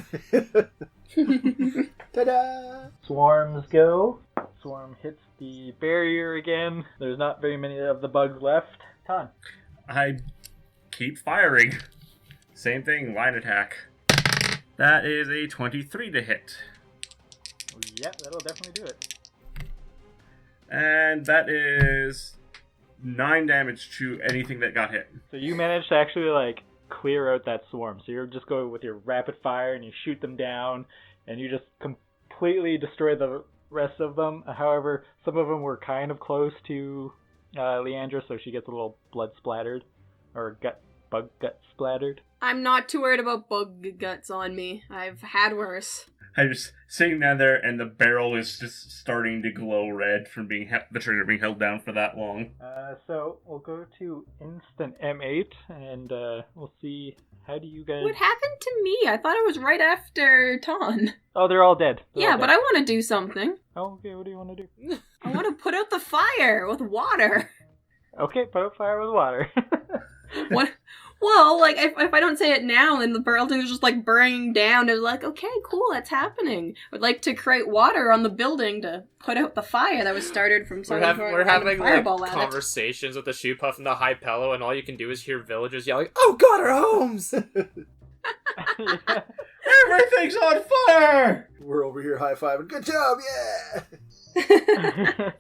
Ta-da! Swarms go. swarm hits the barrier again. There's not very many of the bugs left. Ton. I keep firing. Same thing, line attack. That is a 23 to hit. Yep, that'll definitely do it. And that is 9 damage to anything that got hit. So you managed to actually, like, clear out that swarm. So you're just going with your rapid fire and you shoot them down and you just completely destroy the rest of them. However, some of them were kind of close to Leandra, so she gets a little blood splattered. Or bug gut splattered. I'm not too worried about bug guts on me. I've had worse. I'm just sitting down there, and the barrel is just starting to glow red from being the trigger being held down for that long. So we'll go to instant M8, and we'll see. How do you guys? What happened to me? I thought it was right after Ton. Oh, they're all dead. Yeah, but I want to do something. Oh, okay. What do you want to do? I want to put out the fire with water. Okay, put out fire with water. What? Well, like, if I don't say it now, then the building is just, like, burning down. They're like, okay, cool, that's happening. I'd like to create water on the building to put out the fire that was started from someone We're having like, conversations with the shoe puff and the high pillow, and all you can do is hear villagers yelling, "Oh God, our homes!" Everything's on fire! We're over here high-fiving. Good job, yeah!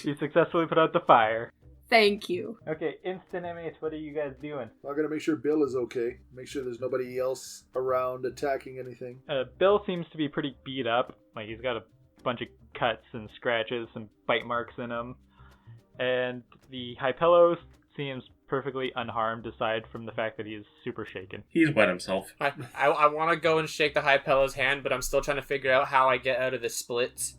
You successfully put out the fire. Thank you. Okay, instant M8, what are you guys doing? I'm going to make sure Bill is okay. Make sure there's nobody else around attacking anything. Bill seems to be pretty beat up. Like, he's got a bunch of cuts and scratches and bite marks in him. And the high pillow seems perfectly unharmed aside from the fact that he is super shaken. He's wet himself. I want to go and shake the high pillow's hand, but I'm still trying to figure out how I get out of the splits.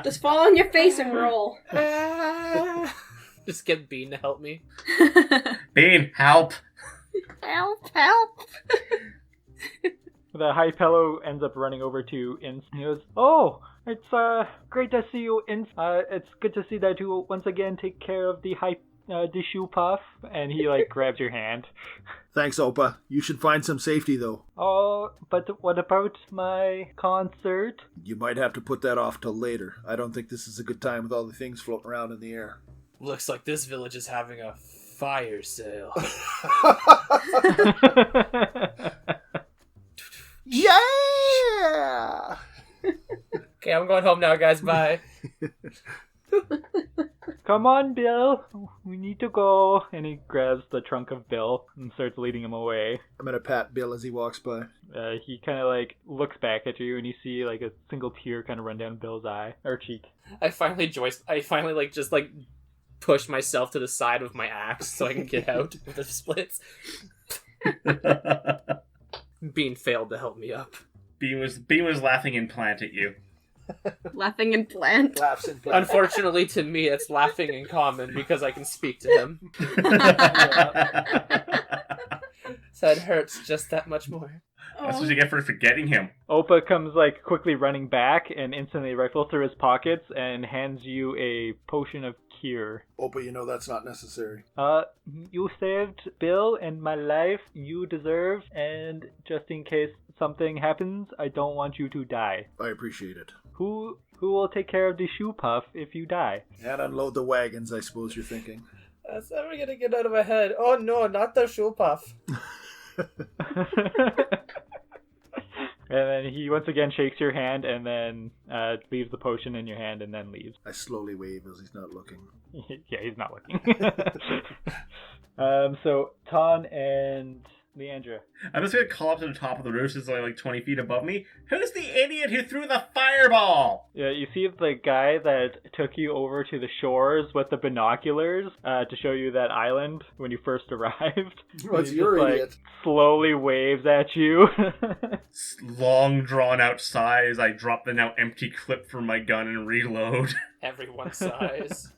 Just fall on your face and roll. Just get Bean to help me. Bean, help! Help. The high pillow ends up running over to Ince. He goes, "Oh, it's great to see you, Ince. It's good to see that you once again take care of the shoe puff." And he like grabs your hand. Thanks, Opa. You should find some safety, though. Oh, but what about my concert? You might have to put that off till later. I don't think this is a good time with all the things floating around in the air. Looks like this village is having a fire sale. Yeah! Okay, I'm going home now, guys. Bye. Come on, Bill. We need to go. And he grabs the trunk of Bill and starts leading him away. I'm gonna pat Bill as he walks by. He kind of like looks back at you and you see like a single tear kind of run down Bill's eye or cheek. I finally like just like push myself to the side with my axe so I can get out with the splits. Bean failed to help me up. Bean was laughing in plant at you. Laughing in plant. Laughs in plant. Unfortunately to me, it's laughing in common because I can speak to him. So it hurts just that much more. That's what you get for forgetting him. Opa comes like quickly running back and instantly rifles through his pockets and hands you a potion of cure. Opa, you know that's not necessary. You saved Bill and my life. You deserve, and just in case something happens, I don't want you to die. I appreciate it. Who will take care of the shoe puff if you die? And unload the wagons, I suppose you're thinking. That's never gonna get out of my head. Oh no, not the shoe puff. And then he once again shakes your hand and then leaves the potion in your hand and then leaves. I slowly wave as he's not looking. Yeah, he's not looking. So Ton and Leandra. I'm just gonna call up to the top of the roof. It's only like 20 feet above me. Who's the idiot who threw the fireball? Yeah, you see the guy that took you over to the shores with the binoculars to show you that island when you first arrived. What's your idiot? Like, slowly waves at you. Long drawn out sighs. I drop the now empty clip from my gun and reload. Everyone sighs.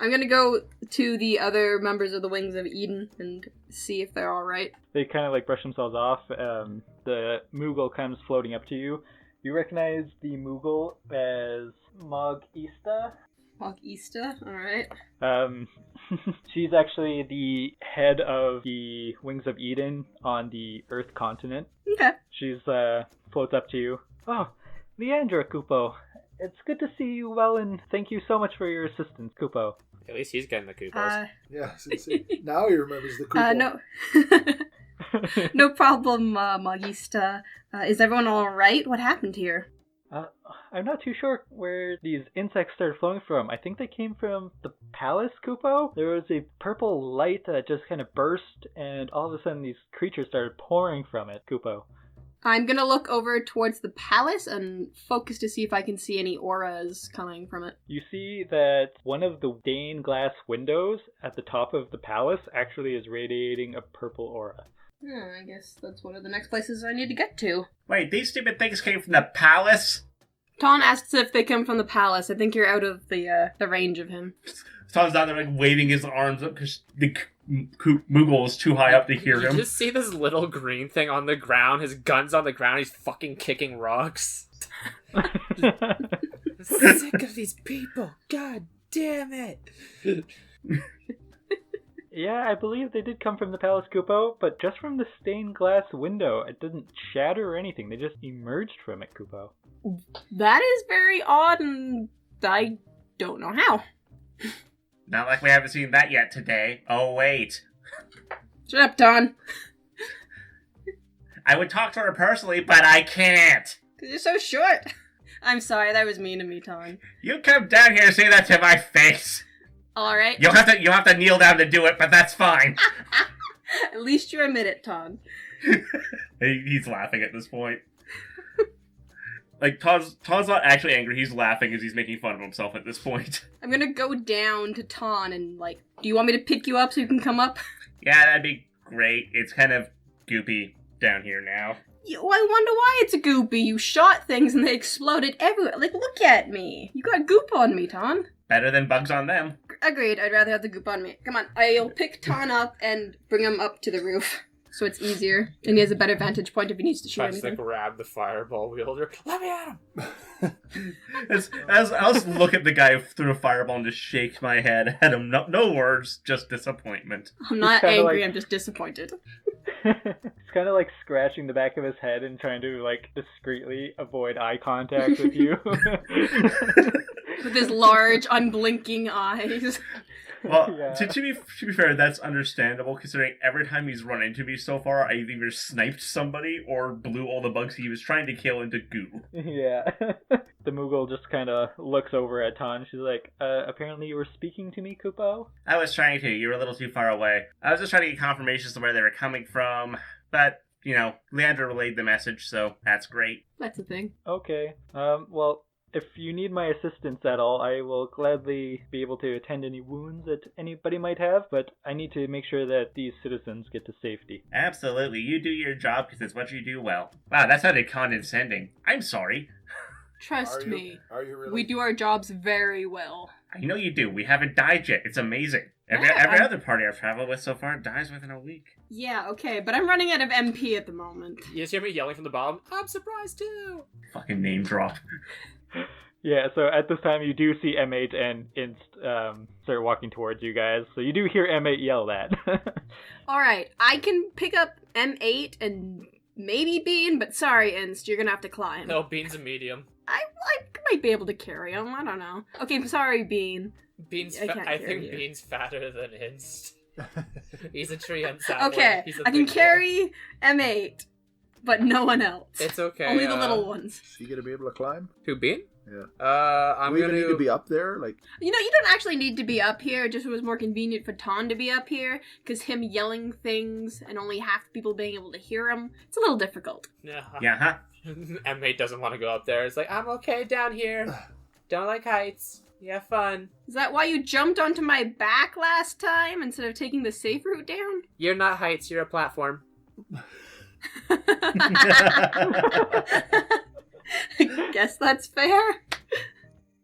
I'm gonna go to the other members of the Wings of Eden and see if they're alright. They kind of like brush themselves off. The Moogle comes floating up to you. You recognize the Moogle as Mogista. Magista, alright. She's actually the head of the Wings of Eden on the Earth continent. Okay. She's floats up to you. Oh, Leandra, Kupo. It's good to see you well, and thank you so much for your assistance, Kupo. At least he's getting the coupons. Yeah, see, now he remembers the coupon. No. No problem, Magista. Is everyone alright? What happened here? I'm not too sure where these insects started flowing from. I think they came from the palace, Kupo. There was a purple light that just kind of burst, and all of a sudden these creatures started pouring from it, Kupo. I'm gonna look over towards the palace and focus to see if I can see any auras coming from it. You see that one of the stained glass windows at the top of the palace actually is radiating a purple aura. I guess that's one of the next places I need to get to. Wait, these stupid things came from the palace? Ton asks if they come from the palace. I think you're out of the range of him. Tom's down there like waving his arms up because the Moogle is too high up to hear You him. just see this little green thing on the ground. His gun's on the ground. He's fucking kicking rocks. I'm sick of these people. God damn it. Yeah, I believe they did come from the palace, Kupo, but just from the stained glass window. It didn't shatter or anything. They just emerged from it, Kupo. That is very odd, and I don't know how. Not like we haven't seen that yet today. Oh, wait. Shut up, Ton. I would talk to her personally, but I can't. 'Cause you're so short. I'm sorry, that was mean of me, Ton. You come down here and say that to my face. Alright. You'll have to kneel down to do it, but that's fine. At least you admit it, Ton. He's laughing at this point. Like, Todd's not actually angry, he's laughing as he's making fun of himself at this point. I'm gonna go down to Ton and, do you want me to pick you up so you can come up? Yeah, that'd be great. It's kind of goopy down here now. I wonder why it's a goopy. You shot things and they exploded everywhere. Look at me. You got goop on me, Ton. Better than bugs on them. Agreed, I'd rather have the goop on me. Come on, I'll pick Ton up and bring him up to the roof. So it's easier, and he has a better vantage point if he needs to shoot Tries to anything. grab the fireball wielder. Let me at him! I'll just look at the guy through a fireball and just shake my head at him. No words, just disappointment. I'm not kinda angry, like- I'm just disappointed. It's kind of like scratching the back of his head and trying to, discreetly avoid eye contact with you. With his large, unblinking eyes. Well, Yeah. to be fair, that's understandable, considering every time he's run into me so far, I've either sniped somebody or blew all the bugs he was trying to kill into goo. Yeah. The Moogle just kind of looks over at Ton. She's like, apparently you were speaking to me, Kupo? I was trying to. You were a little too far away. I was just trying to get confirmations of where they were coming from, but, Leandra relayed the message, so that's great. That's the thing. Okay. Well, if you need my assistance at all, I will gladly be able to attend any wounds that anybody might have, but I need to make sure that these citizens get to safety. Absolutely. You do your job because it's what you do well. Wow, that sounded condescending. I'm sorry. Trust Are you- me. Are you really? We do our jobs very well. I know you do. We haven't died yet. It's amazing. Every Yeah, other party I've traveled with so far dies within a week. Yeah, okay, but I'm running out of MP at the moment. You just hear me yelling from the bottom, I'm surprised too! Fucking name drop. Yeah, so at this time you do see M8 and Inst start walking towards you guys, so you do hear M8 yell that. Alright, I can pick up M8 and maybe Bean, but sorry, Inst, you're gonna have to climb. No, Bean's a medium. I might be able to carry him, I don't know. Okay, sorry, Bean. Bean's I can't I carry think you. Bean's fatter than Inst. He's a tree on sapling. Okay, He's a I can big boy. carry M8, but no one else. It's okay. Only the little ones. Is he gonna be able to climb? Who, Bean? Yeah. I'm Do we gonna even need to be up there? You don't actually need to be up here. It just was more convenient for Ton to be up here, because him yelling things and only half the people being able to hear him, it's a little difficult. Yeah. Yeah, huh? M8 doesn't want to go up there. It's like, I'm okay down here. Don't like heights. Yeah, fun. Is that why you jumped onto my back last time instead of taking the safe route down? You're not heights, you're a platform. I guess that's fair.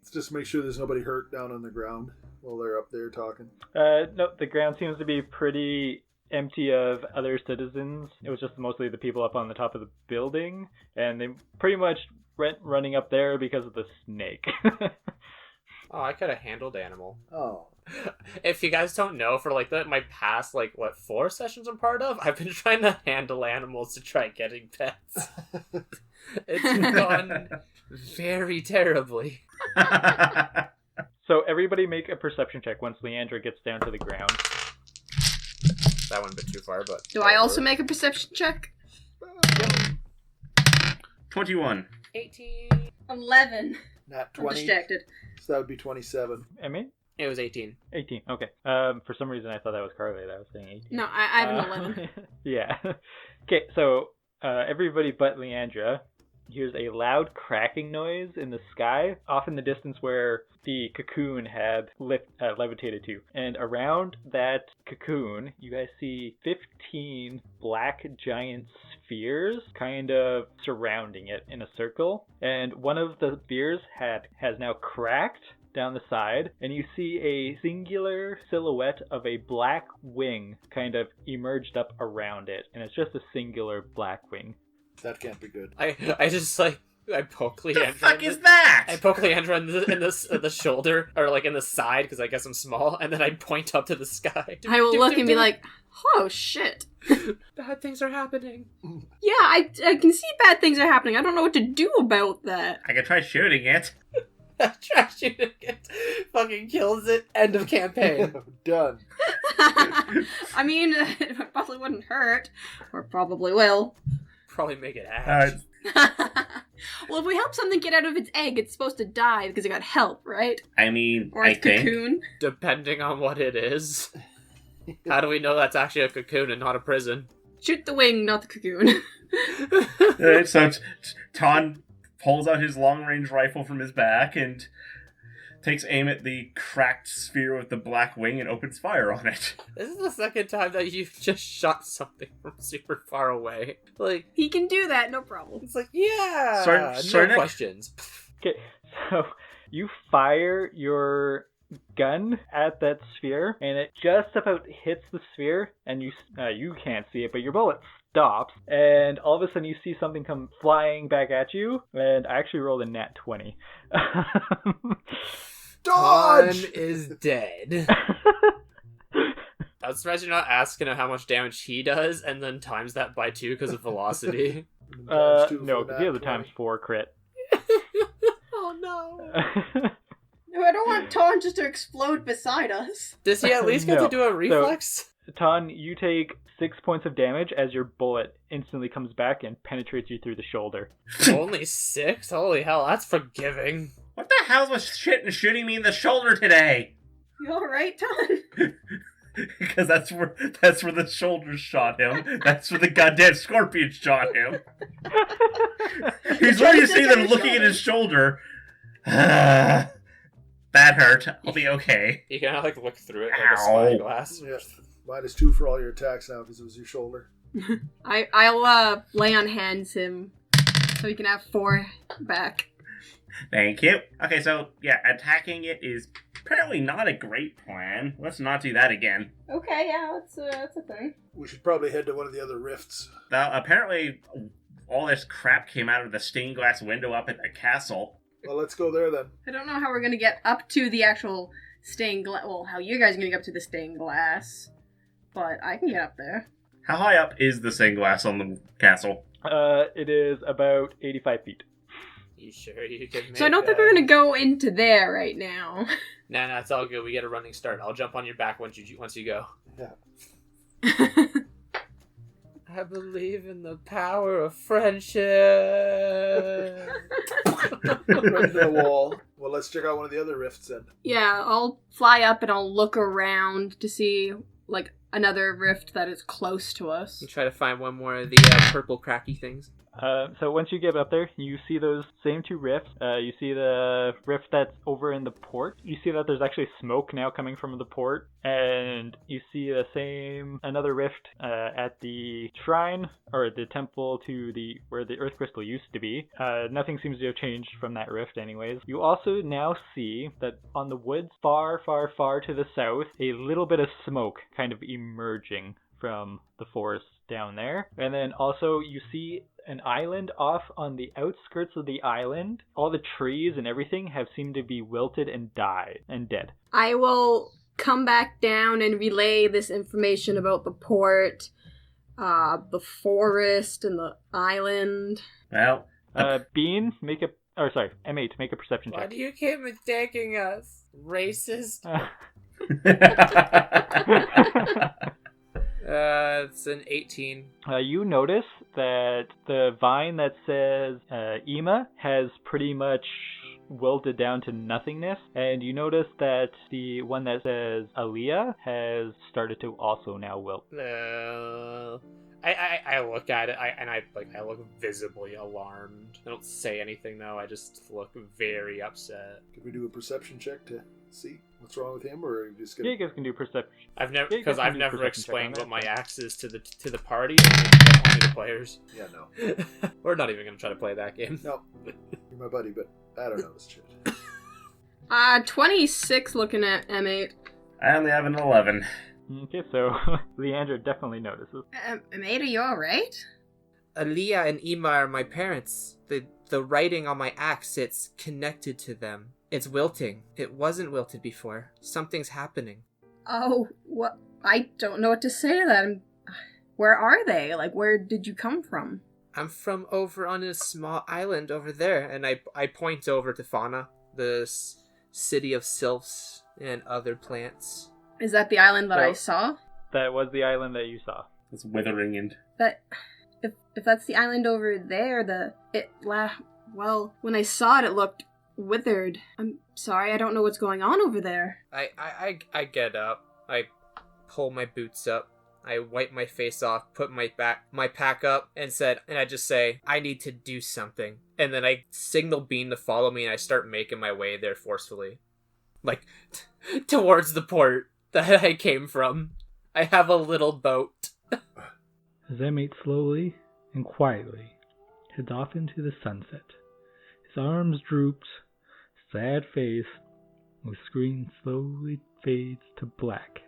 Let's just make sure there's nobody hurt down on the ground while they're up there talking. No, the ground seems to be pretty empty of other citizens. It was just mostly the people up on the top of the building, and they pretty much went running up there because of the snake. Oh, I could have handled animal. Oh. If you guys don't know, for like my past 4 sessions I'm part of, I've been trying to handle animals to try getting pets. It's gone very terribly. So everybody make a perception check once Leandra gets down to the ground. That went a bit too far, but... Do I also make a perception check? 21. 18. 11. Not I'm 20. distracted. So that would be 27. Emmy? It was 18. 18, okay. For some reason I thought that was Carly that was saying 18. No, I have an 11. Yeah. Okay, so everybody but Leandra hears a loud cracking noise in the sky off in the distance where the cocoon had levitated to. And around that cocoon, you guys see 15 black giant spheres kind of surrounding it in a circle. And one of the spheres has now cracked down the side, and you see a singular silhouette of a black wing kind of emerged up around it. And it's just a singular black wing. That can't be good. I just I poke Leandra. The fuck is that? I poke Leandra in the shoulder, or in the side, because I guess I'm small, and then I point up to the sky. I will look and be like, oh shit. Bad things are happening. Yeah, I can see bad things are happening. I don't know what to do about that. I can try shooting it. Try shooting it. Fucking kills it. End of campaign. Done. I mean, it probably wouldn't hurt. Or probably will. Probably make it hatch. Well, if we help something get out of its egg, it's supposed to die because it got help, right? I mean, Or I its think. cocoon. Depending on what it is. How do we know that's actually a cocoon and not a prison? Shoot the wing, not the cocoon. So Ton pulls out his long-range rifle from his back and takes aim at the cracked sphere with the black wing and opens fire on it. This is the second time that you've just shot something from super far away. He can do that, no problem. It's yeah! Sorry, no Nick? questions. Okay, so you fire your gun at that sphere, and it just about hits the sphere, and you can't see it, but your bullet stops, and all of a sudden you see something come flying back at you, and I actually rolled a nat 20. Dodge! Ton is dead. I'm surprised you're not asking him how much damage he does, and then times that by 2 because of velocity. Times two No, for because he has a that times 4 crit. Oh no. No, I don't want Ton just to explode beside us. Does he at least get No. to do a reflex? Ton, you take 6 points of damage as your bullet instantly comes back and penetrates you through the shoulder. Only 6? Holy hell, that's forgiving. What the hell was shooting me in the shoulder today? You alright, Ton? Because that's where the shoulders shot him. That's where the goddamn scorpion shot him. He's where you see them looking at his shoulder. That hurt. I'll be okay. You can look through it like a spyglass. Yeah. -2 for all your attacks now because it was your shoulder. I'll lay on hands him so he can have 4 back. Thank you. Okay, so, yeah, attacking it is apparently not a great plan. Let's not do that again. Okay, yeah, that's a thing. We should probably head to one of the other rifts. Apparently, all this crap came out of the stained glass window up at the castle. Well, let's go there then. I don't know how we're gonna get up to the actual stained glass. Well, how you guys are gonna get up to the stained glass. But I can get up there. How high up is the stained glass on the castle? It is about 85 feet. You sure you can make So I don't think we're gonna go into there right now. Nah, it's all good. We get a running start. I'll jump on your back once you go. Yeah. I believe in the power of friendship. Right to the wall. Well, let's check out one of the other rifts then. Yeah, I'll fly up and I'll look around to see, another rift that is close to us. You try to find one more of the purple cracky things. So once you get up there, you see those same 2 rifts. You see the rift that's over in the port. You see that there's actually smoke now coming from the port. And you see another rift at the shrine, or the temple to where the earth crystal used to be. Nothing seems to have changed from that rift anyways. You also now see that on the woods far, far, far to the south, a little bit of smoke kind of emerging from the forest down there. And then also you see an island off on the outskirts of the island. All the trees and everything have seemed to be wilted and died and dead. I will come back down and relay this information about the port, the forest, and the island. Well, Bean, M8, make a perception Why check. do you keep attacking us? Racist? It's an 18. You notice that the vine that says Ema has pretty much wilted down to nothingness, and you notice that the one that says Aaliyah has started to also now wilt. I look at it, I look visibly alarmed. I don't say anything though. I just look very upset. Can we do a perception check to see what's wrong with him, or are you just gonna... Yeah, you guys can do perception. I've never Yeah, you guys can do never perception check explained on what that. my axe is to the party, only the players. Yeah, no. We're not even gonna try to play that game. No. You're my buddy, but I don't know this shit. 26 looking at M8. I only have an 11. Okay, so Leandra definitely notices. M8, are you alright? Aaliyah and Ema are my parents. The writing on my axe, it's connected to them. It's wilting. It wasn't wilted before. Something's happening. Oh, what? I don't know what to say to that. Where are they? Like, where did you come from? I'm from over on a small island over there, and I point over to Fauna, the city of sylphs and other plants. Is that the island that I No. saw? That was the island that you saw. It's withering and... That, if that's the island over there, well, when I saw it, it looked withered. I'm sorry, I don't know what's going on over there. I get up. I pull my boots up. I wipe my face off, put my pack up, and I just say, I need to do something. And then I signal Bean to follow me, and I start making my way there forcefully. Like, towards the port that I came from. I have a little boat. As M8 slowly and quietly heads off into the sunset, his arms droops, sad face, the screen slowly fades to black.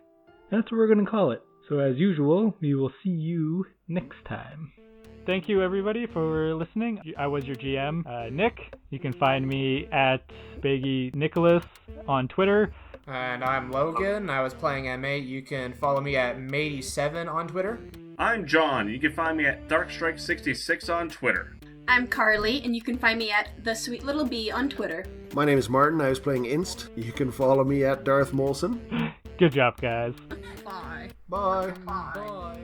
That's what we're going to call it. So as usual, we will see you next time. Thank you everybody for listening. I was your GM, Nick. You can find me at Baggy Nicholas on Twitter. And I'm Logan. I was playing M8. You can follow me at Matey7 on Twitter. I'm John. You can find me at Darkstrike66 on Twitter. I'm Carly, and you can find me at The Sweet Little Bee on Twitter. My name is Martin. I was playing Inst. You can follow me at Darth Molson. Good job, guys. Bye. Bye. Bye. Bye.